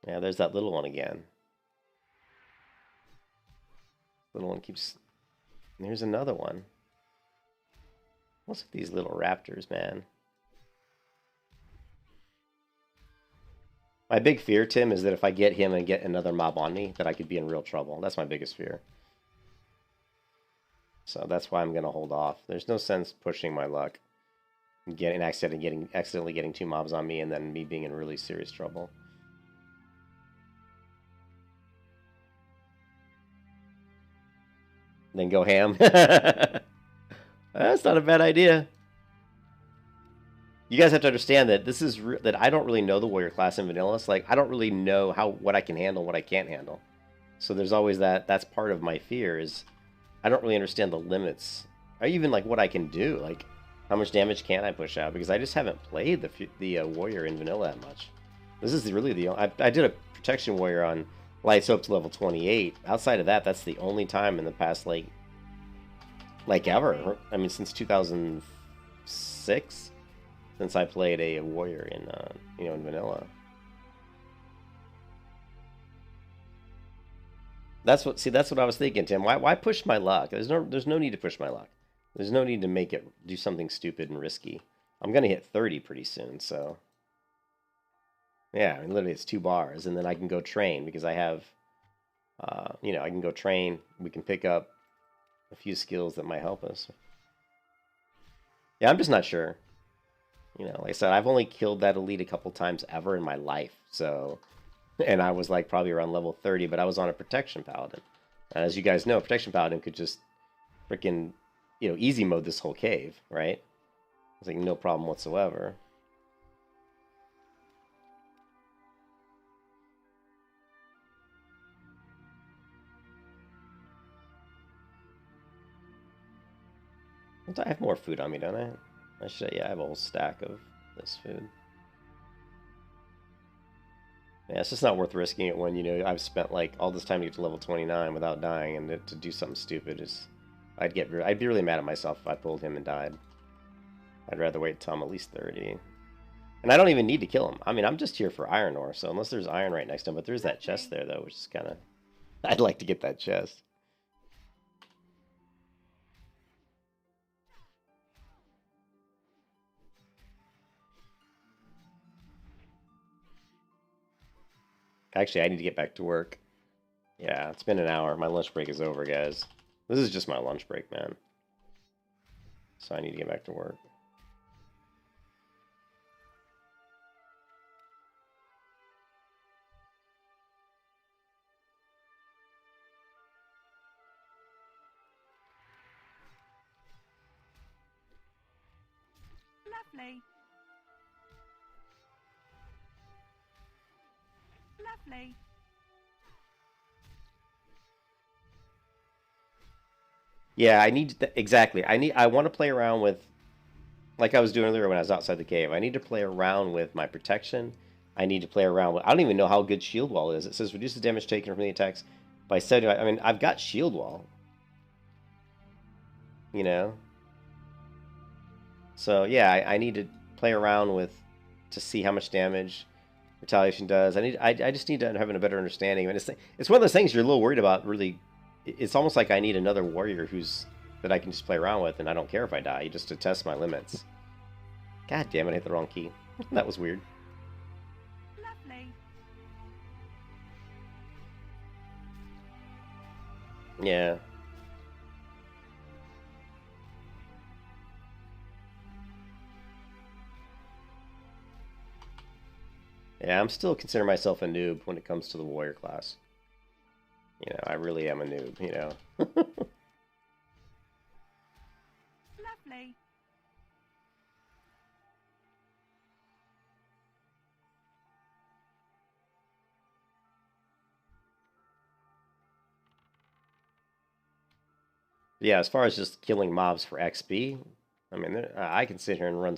yeah, there's that little one again. Little one keeps. And here's another one. What's with these little raptors, man? My big fear, Tim, is that if I get him and get another mob on me, that I could be in real trouble. That's my biggest fear. So that's why I'm gonna hold off. There's no sense pushing my luck, accidentally getting two mobs on me, and then me being in really serious trouble. Then go ham. That's not a bad idea. You guys have to understand that this is that I don't really know the warrior class in vanilla. It's like I don't really know what I can handle, what I can't handle. So there's always that. That's part of my fear is I don't really understand the limits, or even like what I can do. Like How much damage can I push out? Because I just haven't played the warrior in vanilla that much. This is really the I did a protection warrior on lights up to level 28. Outside of that, that's the only time in the past like ever. I mean, since 2006, since I played a warrior in in vanilla. That's what I was thinking, Tim. Why push my luck? There's no need to push my luck. There's no need to make it do something stupid and risky. I'm gonna hit 30 pretty soon, so yeah, I mean, literally it's 2 bars, and then I can go train because I have, I can go train. We can pick up a few skills that might help us. Yeah, I'm just not sure. Like I said, I've only killed that elite a couple times ever in my life, so, and I was like probably around level 30, but I was on a protection paladin. And as you guys know, protection paladin could just freaking, easy mode this whole cave, right? It's like no problem whatsoever. I have more food on me, don't I? Yeah, I have a whole stack of this food. Yeah, it's just not worth risking it when, I've spent like all this time to get to level 29 without dying, and to do something stupid is... I'd be really mad at myself if I pulled him and died. I'd rather wait till I'm at least 30. And I don't even need to kill him. I mean, I'm just here for iron ore, so unless there's iron right next to him. But there's that chest there, though, which is kind of... I'd like to get that chest. Actually, I need to get back to work. Yeah, it's been an hour. My lunch break is over, guys. This is just my lunch break, man. So I need to get back to work. Lovely. Lovely. Yeah, I need to, exactly. I want to play around with, like I was doing earlier when I was outside the cave. I need to play around with my protection. I need to play around with... I don't even know how good shield wall is. It says reduces damage taken from the attacks by 70. I mean, I've got shield wall. So yeah, I need to play around with to see how much damage retaliation does. I just need to have a better understanding. I mean, it's one of those things you're a little worried about. Really, it's almost like I need another warrior that I can just play around with, and I don't care if I die, just to test my limits. God damn it! I hit the wrong key. That was weird. Lovely. Yeah. Yeah, I'm still considering myself a noob when it comes to the warrior class. I really am a noob, Lovely. Yeah, as far as just killing mobs for XP, I mean, I can sit here and run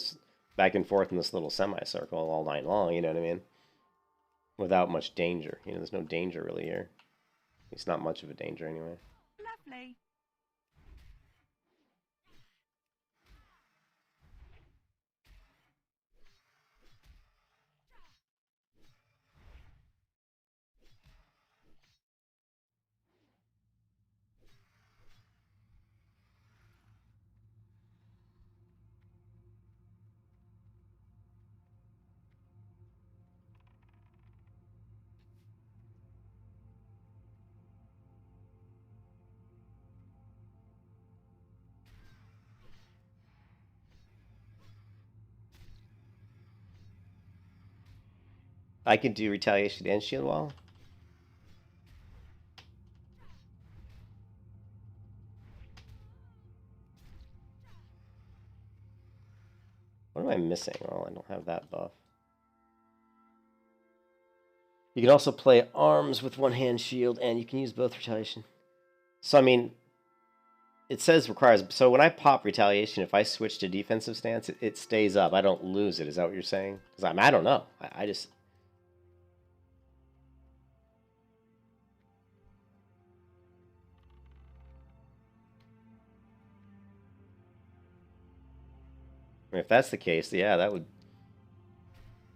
back and forth in this little semicircle all night long, you know what I mean? Without much danger. There's no danger really here. It's not much of a danger anyway. Lovely. I can do retaliation and shield wall. What am I missing? Well, I don't have that buff. You can also play arms with one hand shield, and you can use both retaliation. So, I mean, it says requires. So when I pop retaliation, if I switch to defensive stance, it stays up. I don't lose it. Is that what you're saying? Because I don't know. I just. I mean, if that's the case, yeah, that would.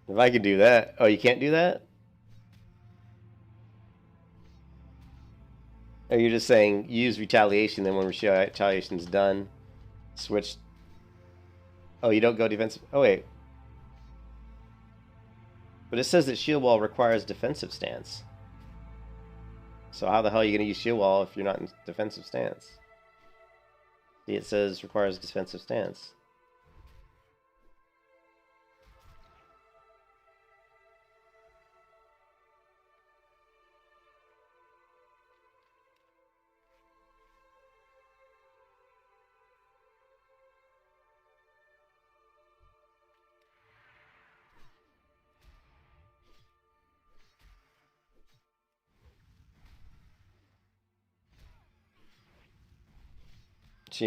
If I could do that. Oh, you can't do that? Are you just saying use retaliation, then when retaliation's done, switch? Oh, you don't go defensive? Oh, wait. But it says that shield wall requires defensive stance. So how the hell are you going to use shield wall if you're not in defensive stance? See, it says requires defensive stance.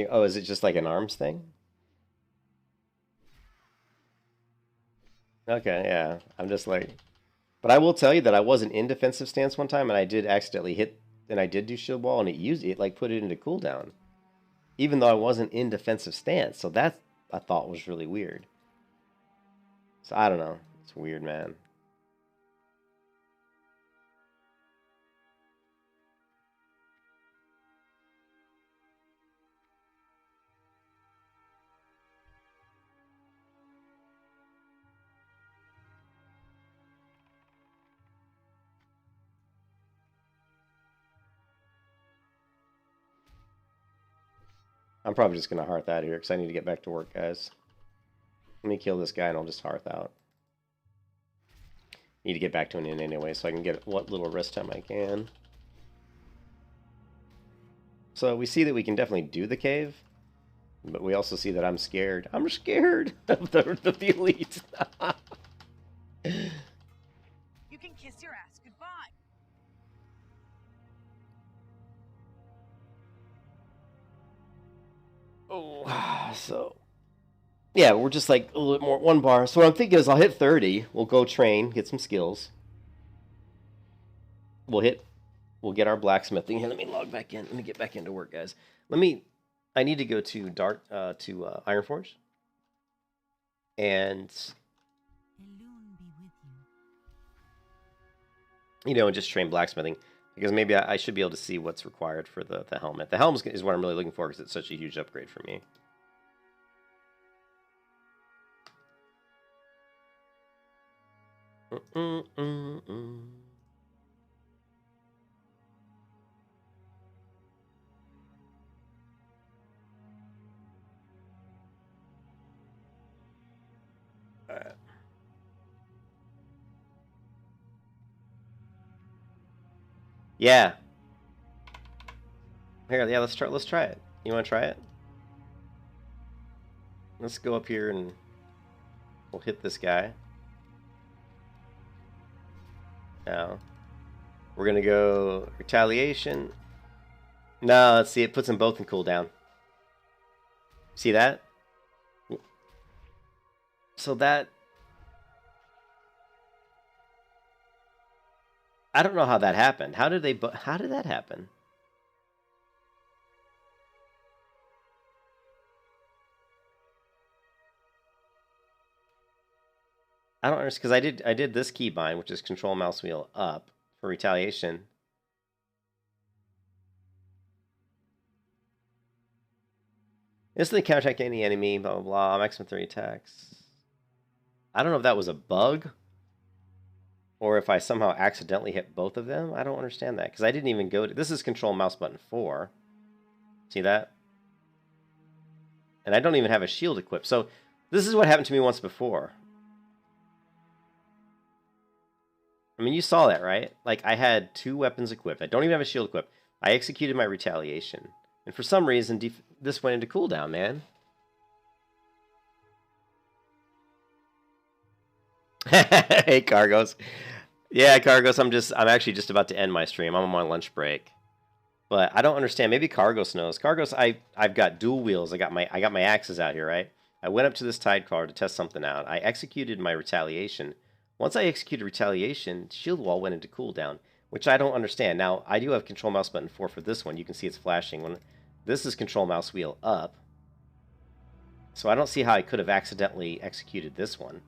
Oh, is it just like an arms thing? Okay, yeah. I'm just like... But I will tell you that I wasn't in defensive stance one time, and I did accidentally hit, and I did do shield wall, and it like put it into cooldown. Even though I wasn't in defensive stance. So that, I thought, was really weird. So I don't know. It's weird, man. I'm probably just going to hearth out here because I need to get back to work, guys. Let me kill this guy and I'll just hearth out. Need to get back to an inn anyway so I can get what little rest time I can. So we see that we can definitely do the cave. But we also see that I'm scared. I'm scared of the elite. You can kiss your ass goodbye. Oh, so yeah, we're just like a little bit more, one bar. So what I'm thinking is I'll hit 30. We'll go train, get some skills. We'll get our blacksmithing. Here, let me log back in. Let me get back into work, guys. I need to go to Ironforge. And just train blacksmithing. Because maybe I should be able to see what's required for the helmet. The helmet is what I'm really looking for because it's such a huge upgrade for me. Alright. Yeah. Here, yeah, let's try it. You want to try it? Let's go up here and we'll hit this guy. Now, we're gonna go retaliation. No, let's see, it puts them both in cooldown. See that? So that... I don't know how that happened. How did that happen? I don't understand, because I did this keybind, which is control mouse wheel up for retaliation. Instantly counterattack any enemy, blah blah blah. Maximum 3 attacks. I don't know if that was a bug, or if I somehow accidentally hit both of them. I don't understand that, because I didn't even go to... This is control mouse button 4. See that? And I don't even have a shield equipped. So this is what happened to me once before. I mean, you saw that, right? Like, I had 2 weapons equipped. I don't even have a shield equipped. I executed my retaliation. And for some reason, this went into cooldown, man. Hey, Cargos. Yeah, Cargos, I'm actually just about to end my stream. I'm on my lunch break. But I don't understand. Maybe Cargos knows. Cargos, I've got dual wheels. I got my axes out here, right? I went up to this tide car to test something out. I executed my retaliation. Once I executed retaliation, shield wall went into cooldown, which I don't understand. Now, I do have control mouse button 4 for this one. You can see it's flashing. When this is control mouse wheel up. So I don't see how I could have accidentally executed this one.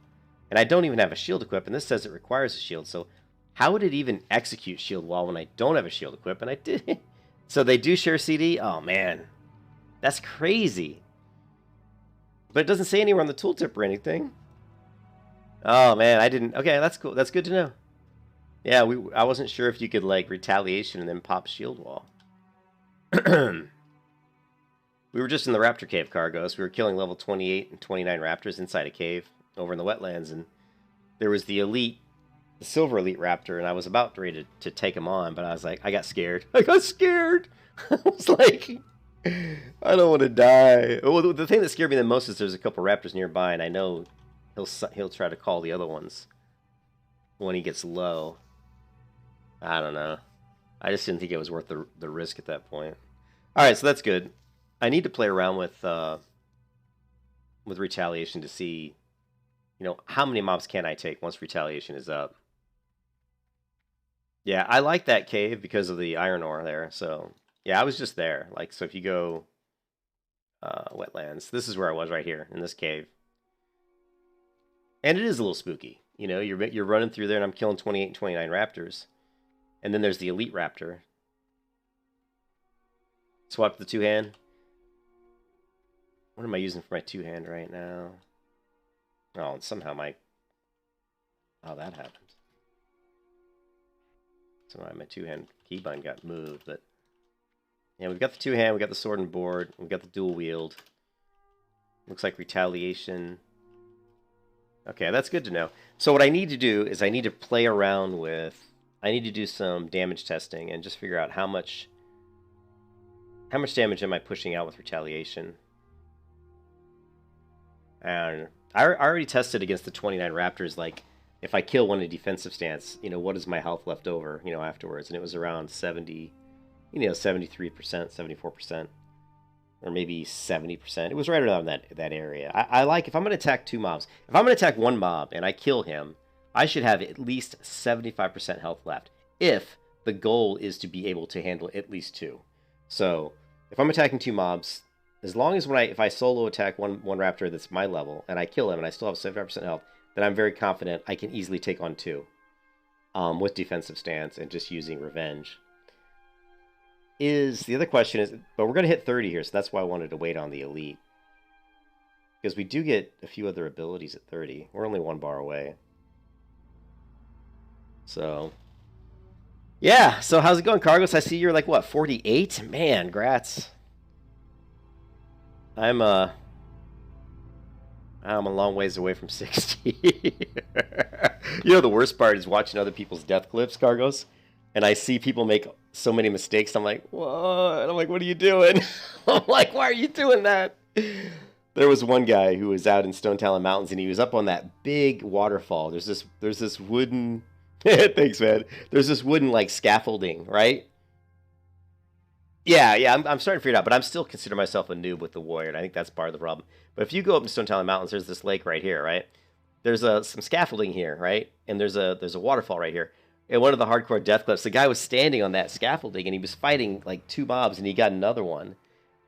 And I don't even have a shield equipped, and this says it requires a shield. So how would it even execute shield wall when I don't have a shield equipped? And I did. So they do share CD? Oh, man. That's crazy. But it doesn't say anywhere on the tooltip or anything. Oh, man, I didn't. Okay, that's cool. That's good to know. Yeah, I wasn't sure if you could, like, retaliation and then pop shield wall. We were just in the Raptor Cave, Cargos. We were killing level 28 and 29 Raptors inside a cave over in the wetlands, and there was the elite, the silver elite Raptor, and I was about ready to take him on, but I was like, I got scared. I got scared! I was like, I don't want to die. Well, the thing that scared me the most is there's a couple Raptors nearby, and I know he'll try to call the other ones when he gets low. I don't know. I just didn't think it was worth the risk at that point. Alright, so that's good. I need to play around with retaliation to see, you know, how many mobs can I take once retaliation is up. Yeah, I like that cave because of the iron ore there. So, yeah, I was just there. Like, so if you go wetlands, this is where I was right here in this cave. And it is a little spooky. You know, you're running through there and I'm killing 28 and 29 raptors. And then there's the elite raptor. Swap the two-hand. What am I using for my two-hand right now? Oh, and somehow oh, that happened. Somehow my two-hand keybind got moved, but yeah, we've got the two-hand, we got the sword and board, we got the dual wield. Looks like retaliation. Okay, that's good to know. So what I need to do is I need to play around with. I need to do some damage testing and just figure out how much damage am I pushing out with retaliation. And I already tested against the 29 Raptors, like, if I kill one in a defensive stance, you know, what is my health left over, you know, afterwards? And it was around 70, you know, 73%, 74%, or maybe 70%. It was right around that area. I like, if I'm going to attack two mobs, if I'm going to attack one mob and I kill him, I should have at least 75% health left, if the goal is to be able to handle at least two. So, if I'm attacking two mobs, as long as if I solo attack one raptor that's my level, and I kill him and I still have 75% health, then I'm very confident I can easily take on two. With defensive stance and just using revenge. The other question is, but we're going to hit 30 here, so that's why I wanted to wait on the elite. Because we do get a few other abilities at 30. We're only one bar away. So, yeah. So how's it going, Cargos? I see you're like, what, 48? Man, grats. I'm a long ways away from 60. You know, the worst part is watching other people's death clips, Cargos. And I see people make so many mistakes. I'm like, what? I'm like, what are you doing? I'm like, why are you doing that? There was one guy who was out in Stone Talon Mountains, and he was up on that big waterfall. There's this wooden... Thanks, man. There's this wooden, like, scaffolding, right? Yeah, I'm starting to figure it out, but I'm still consider myself a noob with the warrior, and I think that's part of the problem. But if you go up in Stone Talon Mountains, there's this lake right here, right? There's some scaffolding here, right? And there's a waterfall right here. And one of the hardcore death clips, the guy was standing on that scaffolding, and he was fighting, like, two mobs, and he got another one.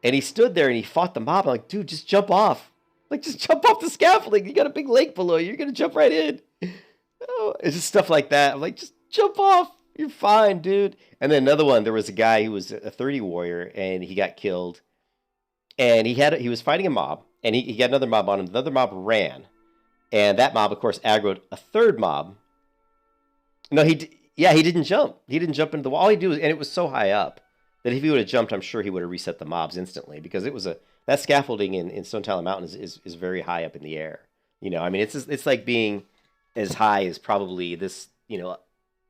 And he stood there, and he fought the mob. I'm like, dude, just jump off. Like, just jump off the scaffolding. You got a big lake below you. You're going to jump right in. Oh, it's just stuff like that. I'm like, just jump off. You're fine, dude. And then another one, there was a guy who was a 30 warrior, and he got killed. And he was fighting a mob, and he got another mob on him. The other mob ran. And that mob, of course, aggroed a third mob. No, he didn't jump. He didn't jump into the wall. All he did was, and it was so high up that if he would have jumped, I'm sure he would have reset the mobs instantly, because it was that scaffolding in Stone Talon Mountain is very high up in the air. You know, I mean, it's like being as high as probably this, you know,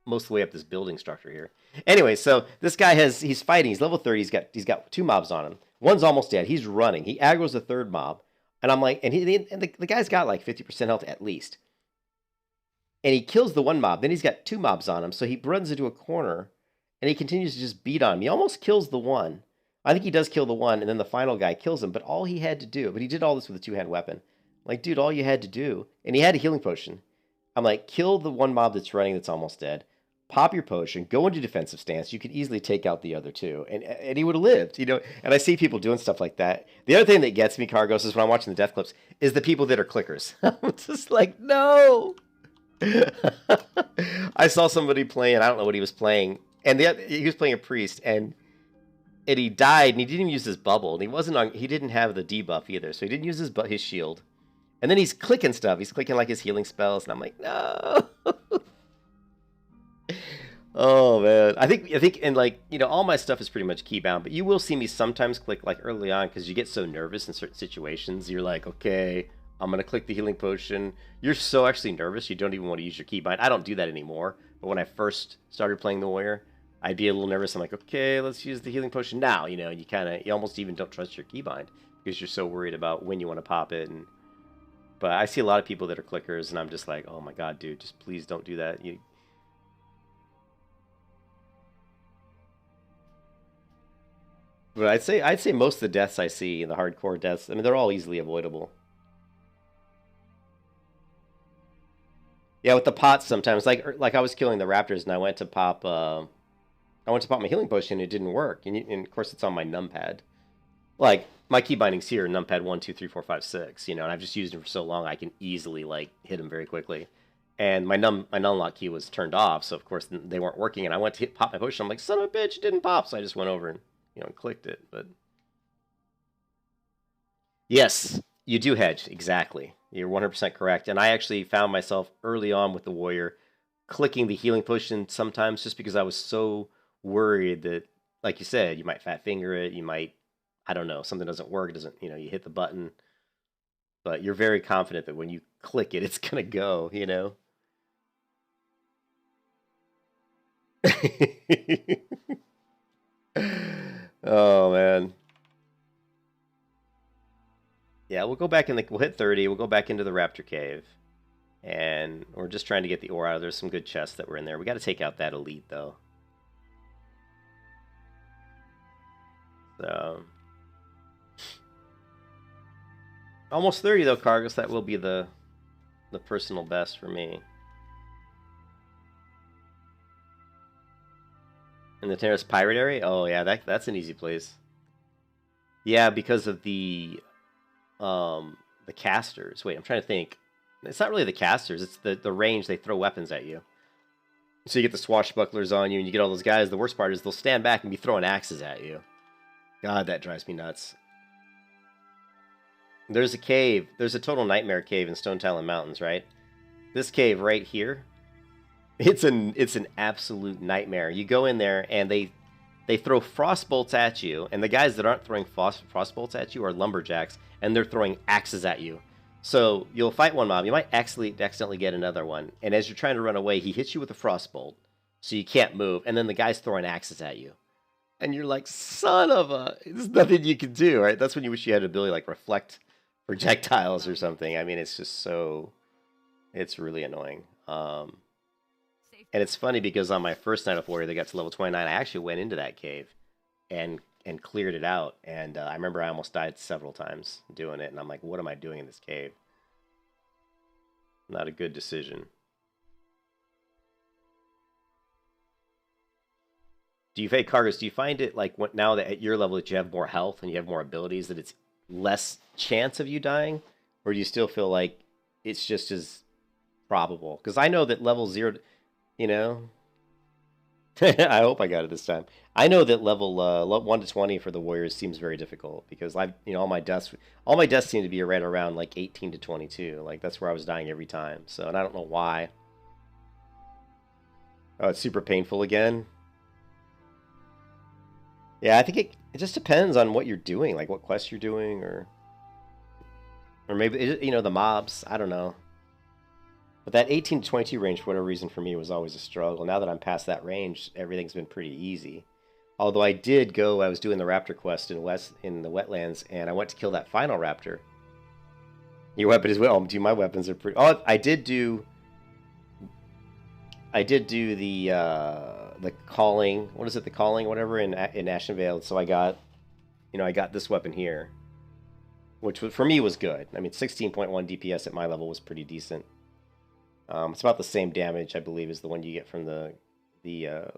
most of the way up this building structure here. Anyway, so this guy he's fighting. He's level 30. He's got two mobs on him. One's almost dead. He's running. He aggroes the third mob, and I'm like, and the guy's got like 50% health at least. And he kills the one mob. Then he's got two mobs on him, so he runs into a corner, And he continues to just beat on him. He almost kills the one. I think he does kill the one, and then the final guy kills him. But all he had to do, but he did all this with a two-hand weapon. Like, dude, all you had to do, and he had a healing potion. I'm like, kill the one mob that's running that's almost dead. Pop your potion, go into defensive stance. You could easily take out the other two, and he would have lived, you know. And I see people doing stuff like that. The other thing that gets me, Cargos, is when I'm watching the death clips, is the people that are clickers. I'm just like, no. I saw somebody playing. I don't know what he was playing, and he was playing a priest, and he died, and he didn't even use his bubble, and he didn't have the debuff either, so he didn't use his shield. And then he's clicking stuff. He's clicking like his healing spells, and I'm like, no. Oh man, I think, and like, you know, all my stuff is pretty much keybound, but you will see me sometimes click like early on because you get so nervous in certain situations. You're like, okay, I'm gonna click the healing potion. You're so actually nervous you don't even want to use your keybind. I don't do that anymore. But when I first started playing the warrior, I'd be a little nervous. I'm like, okay, let's use the healing potion now. You know, you almost even don't trust your keybind because you're so worried about when you want to pop it. But I see a lot of people that are clickers, and I'm just like, oh my god, dude, just please don't do that. But I'd say most of the deaths I see, the hardcore deaths, I mean, they're all easily avoidable. Yeah, with the pots sometimes, like I was killing the raptors, and I went to pop my healing potion, and it didn't work, and of course it's on my numpad. Like my key bindings here, numpad 1, 2, 3, 4, 5, 6, you know, and I've just used them for so long I can easily like hit them very quickly. And my unlock key was turned off, so of course they weren't working, and I went to pop my potion. I'm like, son of a bitch, it didn't pop, so I just went over and, you know, and clicked it. But yes, you do hedge, exactly. You're 100% correct. And I actually found myself early on with the warrior clicking the healing potion sometimes just because I was so worried that, like you said, you might fat finger it, you might, I don't know, something doesn't work, you know, you hit the button. But you're very confident that when you click it, it's going to go, you know? Oh, man. Yeah, we'll go back we'll hit 30, we'll go back into the Raptor Cave. And we're just trying to get the ore out. There's some good chests that were in there. We got to take out that elite, though. So... almost 30, though, Cargos. That will be the personal best for me. In the Terrace Pirate area? Oh, yeah, that's an easy place. Yeah, because of the casters. Wait, I'm trying to think. It's not really the casters. It's the range. They throw weapons at you. So you get the swashbucklers on you, and you get all those guys. The worst part is they'll stand back and be throwing axes at you. God, that drives me nuts. There's a cave. There's a total nightmare cave in Stone Talon Mountains, right? This cave right here, it's an absolute nightmare. You go in there, and they throw frost bolts at you, and the guys that aren't throwing frost bolts at you are lumberjacks, and they're throwing axes at you. So you'll fight one mob, you might accidentally get another one, and as you're trying to run away, he hits you with a frost bolt, so you can't move, and then the guy's throwing axes at you. And you're like, son of a... there's nothing you can do, right? That's when you wish you had an ability like reflect projectiles or something. I mean, it's just so... it's really annoying. And it's funny because on my first night of Warrior, they got to level 29, I actually went into that cave and cleared it out. And I remember I almost died several times doing it. And I'm like, what am I doing in this cave? Not a good decision. Do you fake Cargos? Do you find it like now that at your level that you have more health and you have more abilities that it's less chance of you dying? Or do you still feel like it's just as probable? Because I know that level 0... you know, I hope I got it this time. I know that level 1 to 20 for the Warriors seems very difficult because all my deaths seem to be right around like 18 to 22. Like that's where I was dying every time. So, and I don't know why. Oh, it's super painful again. Yeah, I think it just depends on what you're doing, like what quest you're doing, or maybe the mobs. I don't know. But that 18 to 22 range, for whatever reason, for me was always a struggle. Now that I'm past that range, everything's been pretty easy. Although I was doing the Raptor quest in the wetlands, and I went to kill that final Raptor. Your weapon is well. Dude, my weapons are pretty... oh, I did do the the calling. What is it? The calling, whatever in Ashen Vale. So I got, I got this weapon here, which for me was good. I mean, 16.1 DPS at my level was pretty decent. It's about the same damage, I believe, as the one you get from the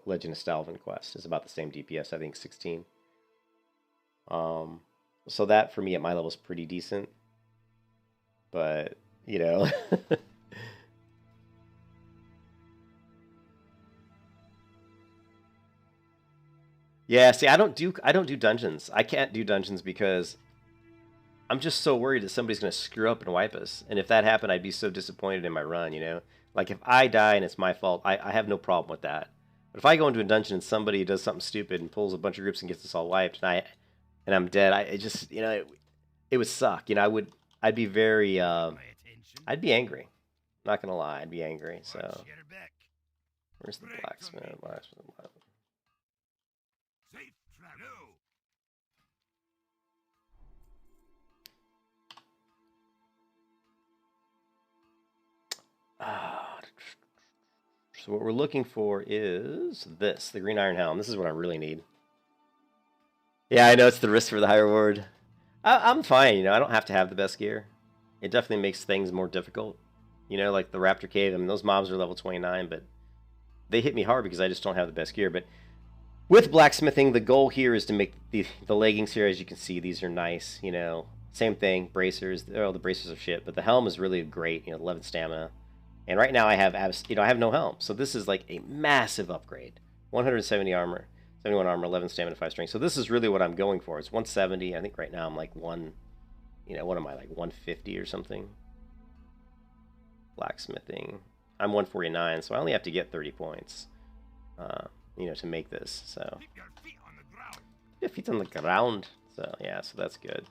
Legend of Stalvin quest. It's about the same DPS, I think 16. So that for me at my level is pretty decent. But yeah. See, I don't do dungeons. I can't do dungeons because I'm just so worried that somebody's going to screw up and wipe us. And if that happened, I'd be so disappointed in my run, Like, if I die and it's my fault, I have no problem with that. But if I go into a dungeon and somebody does something stupid and pulls a bunch of groups and gets us all wiped, and I'm dead, it would suck. I'd be very, I'd be angry. Not going to lie, I'd be angry, so. Where's the blacksmith? So what we're looking for is this, the Green Iron Helm. This is what I really need. Yeah, I know it's the risk for the high reward. I'm fine, I don't have to have the best gear. It definitely makes things more difficult. Like the Raptor Cave, I mean, those mobs are level 29, but they hit me hard because I just don't have the best gear. But with blacksmithing, the goal here is to make the leggings here, as you can see, these are nice, Same thing, bracers. Oh, the bracers are shit, but the helm is really great, 11 stamina. And right now I have I have no helm. So this is like a massive upgrade. 170 armor, 71 armor, 11 stamina, 5 strength. So this is really what I'm going for. It's 170. I think right now I'm like what am I, like 150 or something? Blacksmithing. I'm 149, so I only have to get 30 points, to make this. So yeah, feet on the ground. So yeah, so that's good.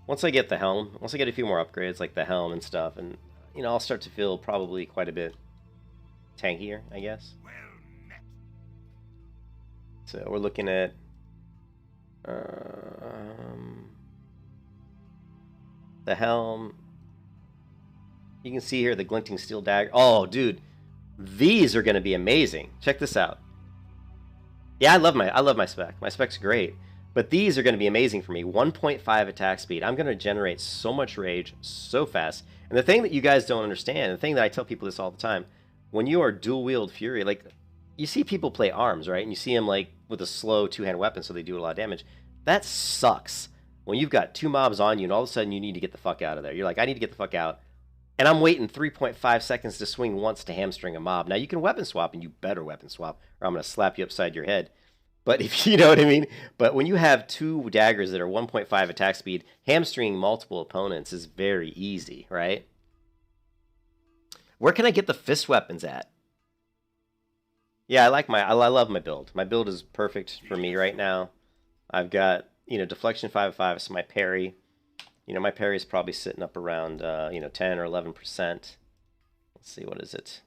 Once I get the helm, once I get a few more upgrades like the helm and stuff, and I'll start to feel probably quite a bit tankier, I guess. So we're looking at the helm. You can see here the glinting steel dagger. Oh, dude, these are going to be amazing. Check this out. Yeah, I love my spec. My spec's great. But these are going to be amazing for me. 1.5 attack speed. I'm going to generate so much rage so fast. And the thing that you guys don't understand, the thing that I tell people this all the time, when you are dual wield Fury, like, you see people play arms, right? And you see them like with a slow two-hand weapon, so they do a lot of damage. That sucks. When you've got 2 mobs on you and all of a sudden you need to get the fuck out of there. You're like, I need to get the fuck out. And I'm waiting 3.5 seconds to swing once to hamstring a mob. Now you can weapon swap, and you better weapon swap, or I'm going to slap you upside your head. But if you know what I mean, but when you have 2 daggers that are 1.5 attack speed, hamstringing multiple opponents is very easy, right? Where can I get the fist weapons at? Yeah, I love my build. My build is perfect for me right now. I've got, deflection 5/5, so my parry, my parry is probably sitting up around 10 or 11%. Let's see, what is it?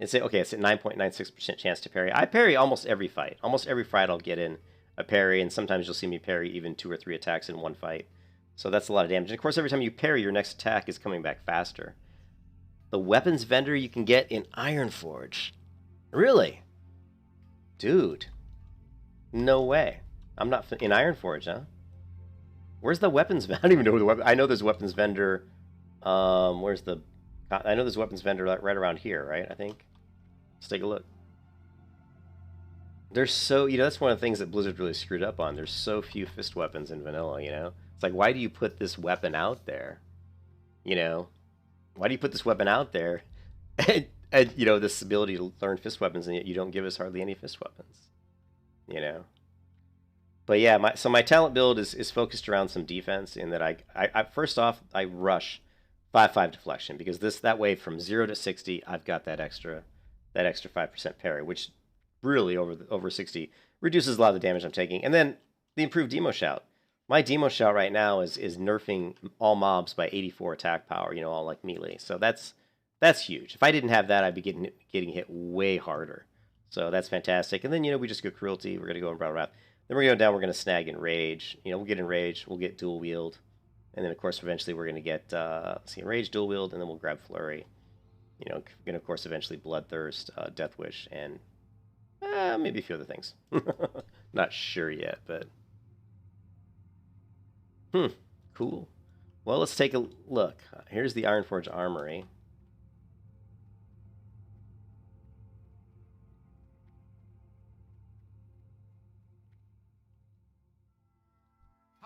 It's at 9.96% chance to parry. I parry almost every fight. Almost every fight I'll get in a parry, and sometimes you'll see me parry even 2 or 3 attacks in one fight. So that's a lot of damage. And of course, every time you parry, your next attack is coming back faster. The weapons vendor you can get in Ironforge. Really? Dude. No way. I'm not in Ironforge, huh? Where's the weapons vendor? I don't even know where the weapon... I know there's weapons vendor... where's the... I know there's weapons vendor right around here, right? I think. Let's take a look. There's so... that's one of the things that Blizzard really screwed up on. There's so few fist weapons in vanilla, It's like, why do you put this weapon out there? Why do you put this weapon out there? and this ability to learn fist weapons, and yet you don't give us hardly any fist weapons. But yeah, my talent build is focused around some defense in that I first off, I rush 5/5 deflection, because that way from 0 to 60, I've got that extra 5% parry, which really over 60 reduces a lot of the damage I'm taking. And then the improved demo shout. My demo shot right now is nerfing all mobs by 84 attack power, you know, all like melee. So that's huge. If I didn't have that, I'd be getting hit way harder. So that's fantastic. And then, you know, we just go cruelty. We're going to go in Battle Wrath. Then we're going to go down. We're going to snag Enrage. You know, we'll get Enrage. We'll get Dual Wield. And then, of course, eventually we're going to get, Enrage, Dual Wield, and then we'll grab Flurry. You know, going to, of course, eventually Bloodthirst, Death Wish, and maybe a few other things. Not sure yet, but... cool. Well, let's take a look. Here's the Ironforge Armory.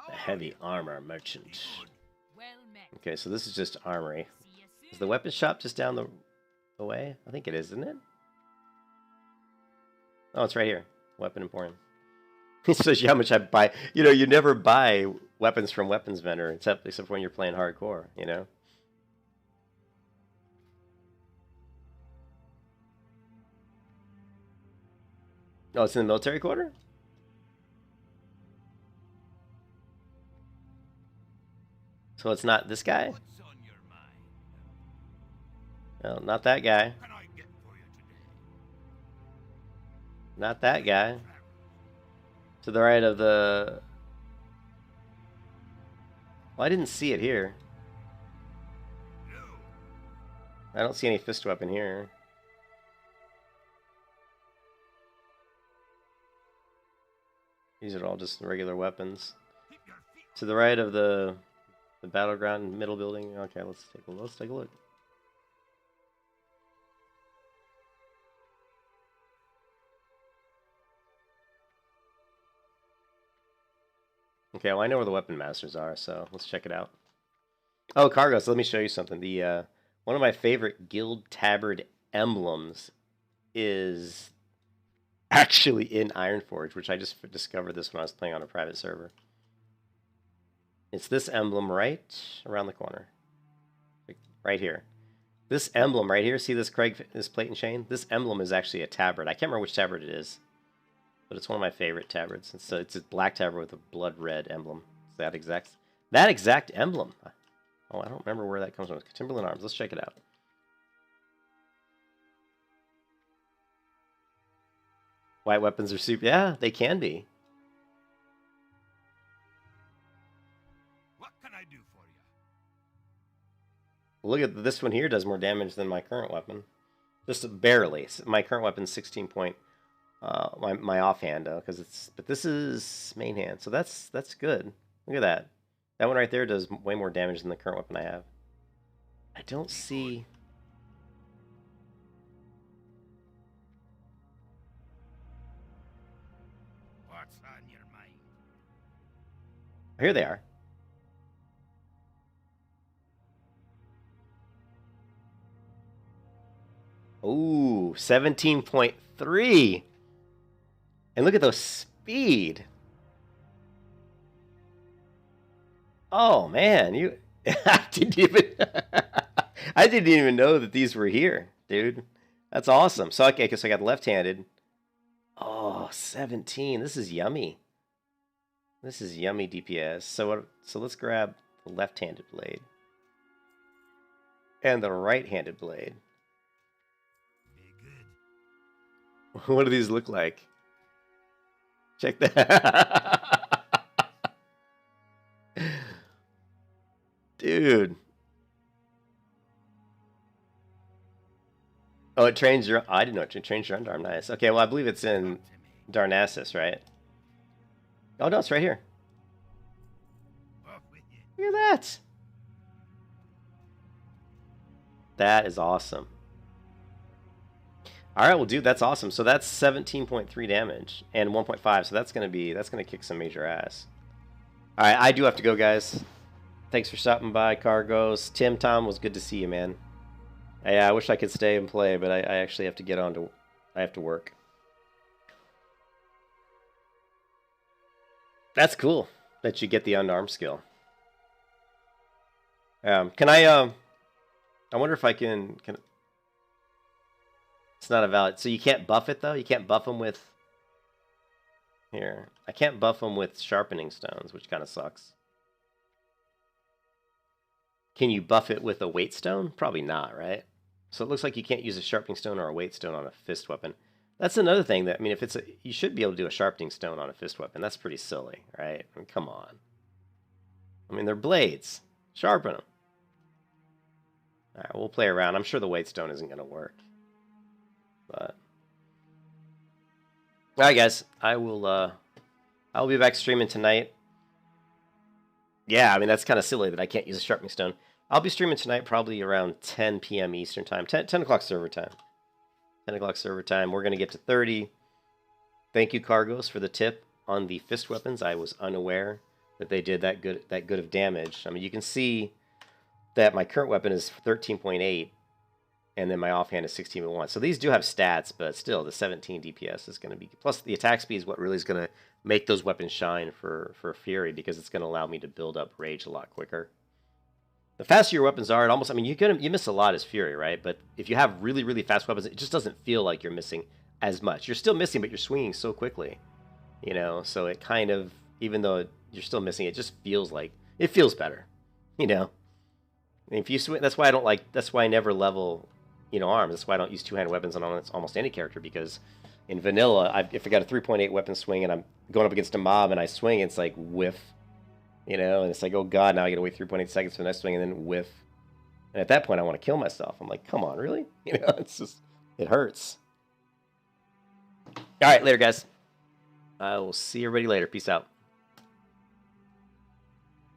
The heavy armor merchant. Okay, so this is just Armory. Is the weapon shop just down the way? I think it is, isn't it? Oh, it's right here. Weapon Emporium. It shows you how much I buy. You know, you never buy weapons from weapons vendor except when you're playing hardcore, you know? Oh, it's in the military quarter? So it's not this guy? No, not that guy. Not that guy. To the right of the... Well, I didn't see it here. I don't see any fist weapon here. These are all just regular weapons. To the right of the battleground middle building. Okay, let's take a look. Okay, well I know where the weapon masters are, so let's check it out. Oh, cargo. So let me show you something. The one of my favorite guild tabard emblems is actually in Ironforge, which I just discovered this when I was playing on a private server. It's this emblem right around the corner, right here. This emblem right here. See this this plate and chain? This emblem is actually a tabard. I can't remember which tabard it is, but it's one of my favorite tabards. It's a black tabard with a blood red emblem. It's that exact emblem. Oh, I don't remember where that comes from. Timberland Arms. Let's check it out. White weapons are super. Yeah, they can be. What can I do for you? Look at this one here. Does more damage than my current weapon. Just barely. My current weapon's 16 point. My offhand though, but this is main hand, so that's good. Look at that. That one right there does way more damage than the current weapon I have. I don't see. What's on your mind? Here they are. Ooh, 17.3. And look at those speed. Oh man, I didn't even know that these were here, dude. That's awesome. So okay, so I got left-handed. Oh, 17. This is yummy. This is yummy DPS. So let's grab the left-handed blade and the right-handed blade. What do these look like? Check that. Dude. Oh, it trains your... I didn't know it trains your underarm. Nice. Okay, well, I believe it's in Darnassus, right? Oh, no, it's right here. Look at that. That is awesome. All right, well, dude, that's awesome. So that's 17.3 damage and 1.5. So that's gonna kick some major ass. All right, I do have to go, guys. Thanks for stopping by, Cargos. Tom, was good to see you, man. Yeah, I wish I could stay and play, but I actually have to get on to. I have to work. That's cool that you get the unarmed skill. Can I? I wonder if I can. It's not a valid. So you can't buff it though. You can't buff them with. Here. I can't buff them with sharpening stones, which kind of sucks. Can you buff it with a weight stone? Probably not, right? So it looks like you can't use a sharpening stone or a weight stone on a fist weapon. That's another thing that, I mean, if it's a, you should be able to do a sharpening stone on a fist weapon. That's pretty silly, right? I mean, come on. I mean, they're blades. Sharpen them. All right, we'll play around. I'm sure the weight stone isn't going to work. But all right, guys, I'll be back streaming tonight. Yeah, I mean, that's kind of silly that I can't use a sharpening stone. I'll be streaming tonight probably around 10 p.m. Eastern time. 10 o'clock server time. 10 o'clock server time. We're going to get to 30. Thank you, Cargos, for the tip on the fist weapons. I was unaware that they did that good of damage. I mean, you can see that my current weapon is 13.8, and then my offhand is 16.1. So these do have stats, but still, the 17 DPS is going to be... Plus, the attack speed is what really is going to make those weapons shine for Fury, because it's going to allow me to build up rage a lot quicker. The faster your weapons are, it almost... I mean, you miss a lot as Fury, right? But if you have really, really fast weapons, it just doesn't feel like you're missing as much. You're still missing, but you're swinging so quickly. You know, so it kind of... Even though you're still missing, it just feels like... It feels better. You know? If you swing... That's why I don't like... That's why I never level... You know, arms. That's why I don't use two-handed weapons on almost any character, because in vanilla, if I got a 3.8 weapon swing and I'm going up against a mob and I swing, it's like whiff, you know, and it's like, oh god, now I gotta wait 3.8 seconds for the next swing and then whiff. And at that point, I want to kill myself. I'm like, come on, really? You know, it's just, it hurts. All right, later, guys. I will see everybody later. Peace out.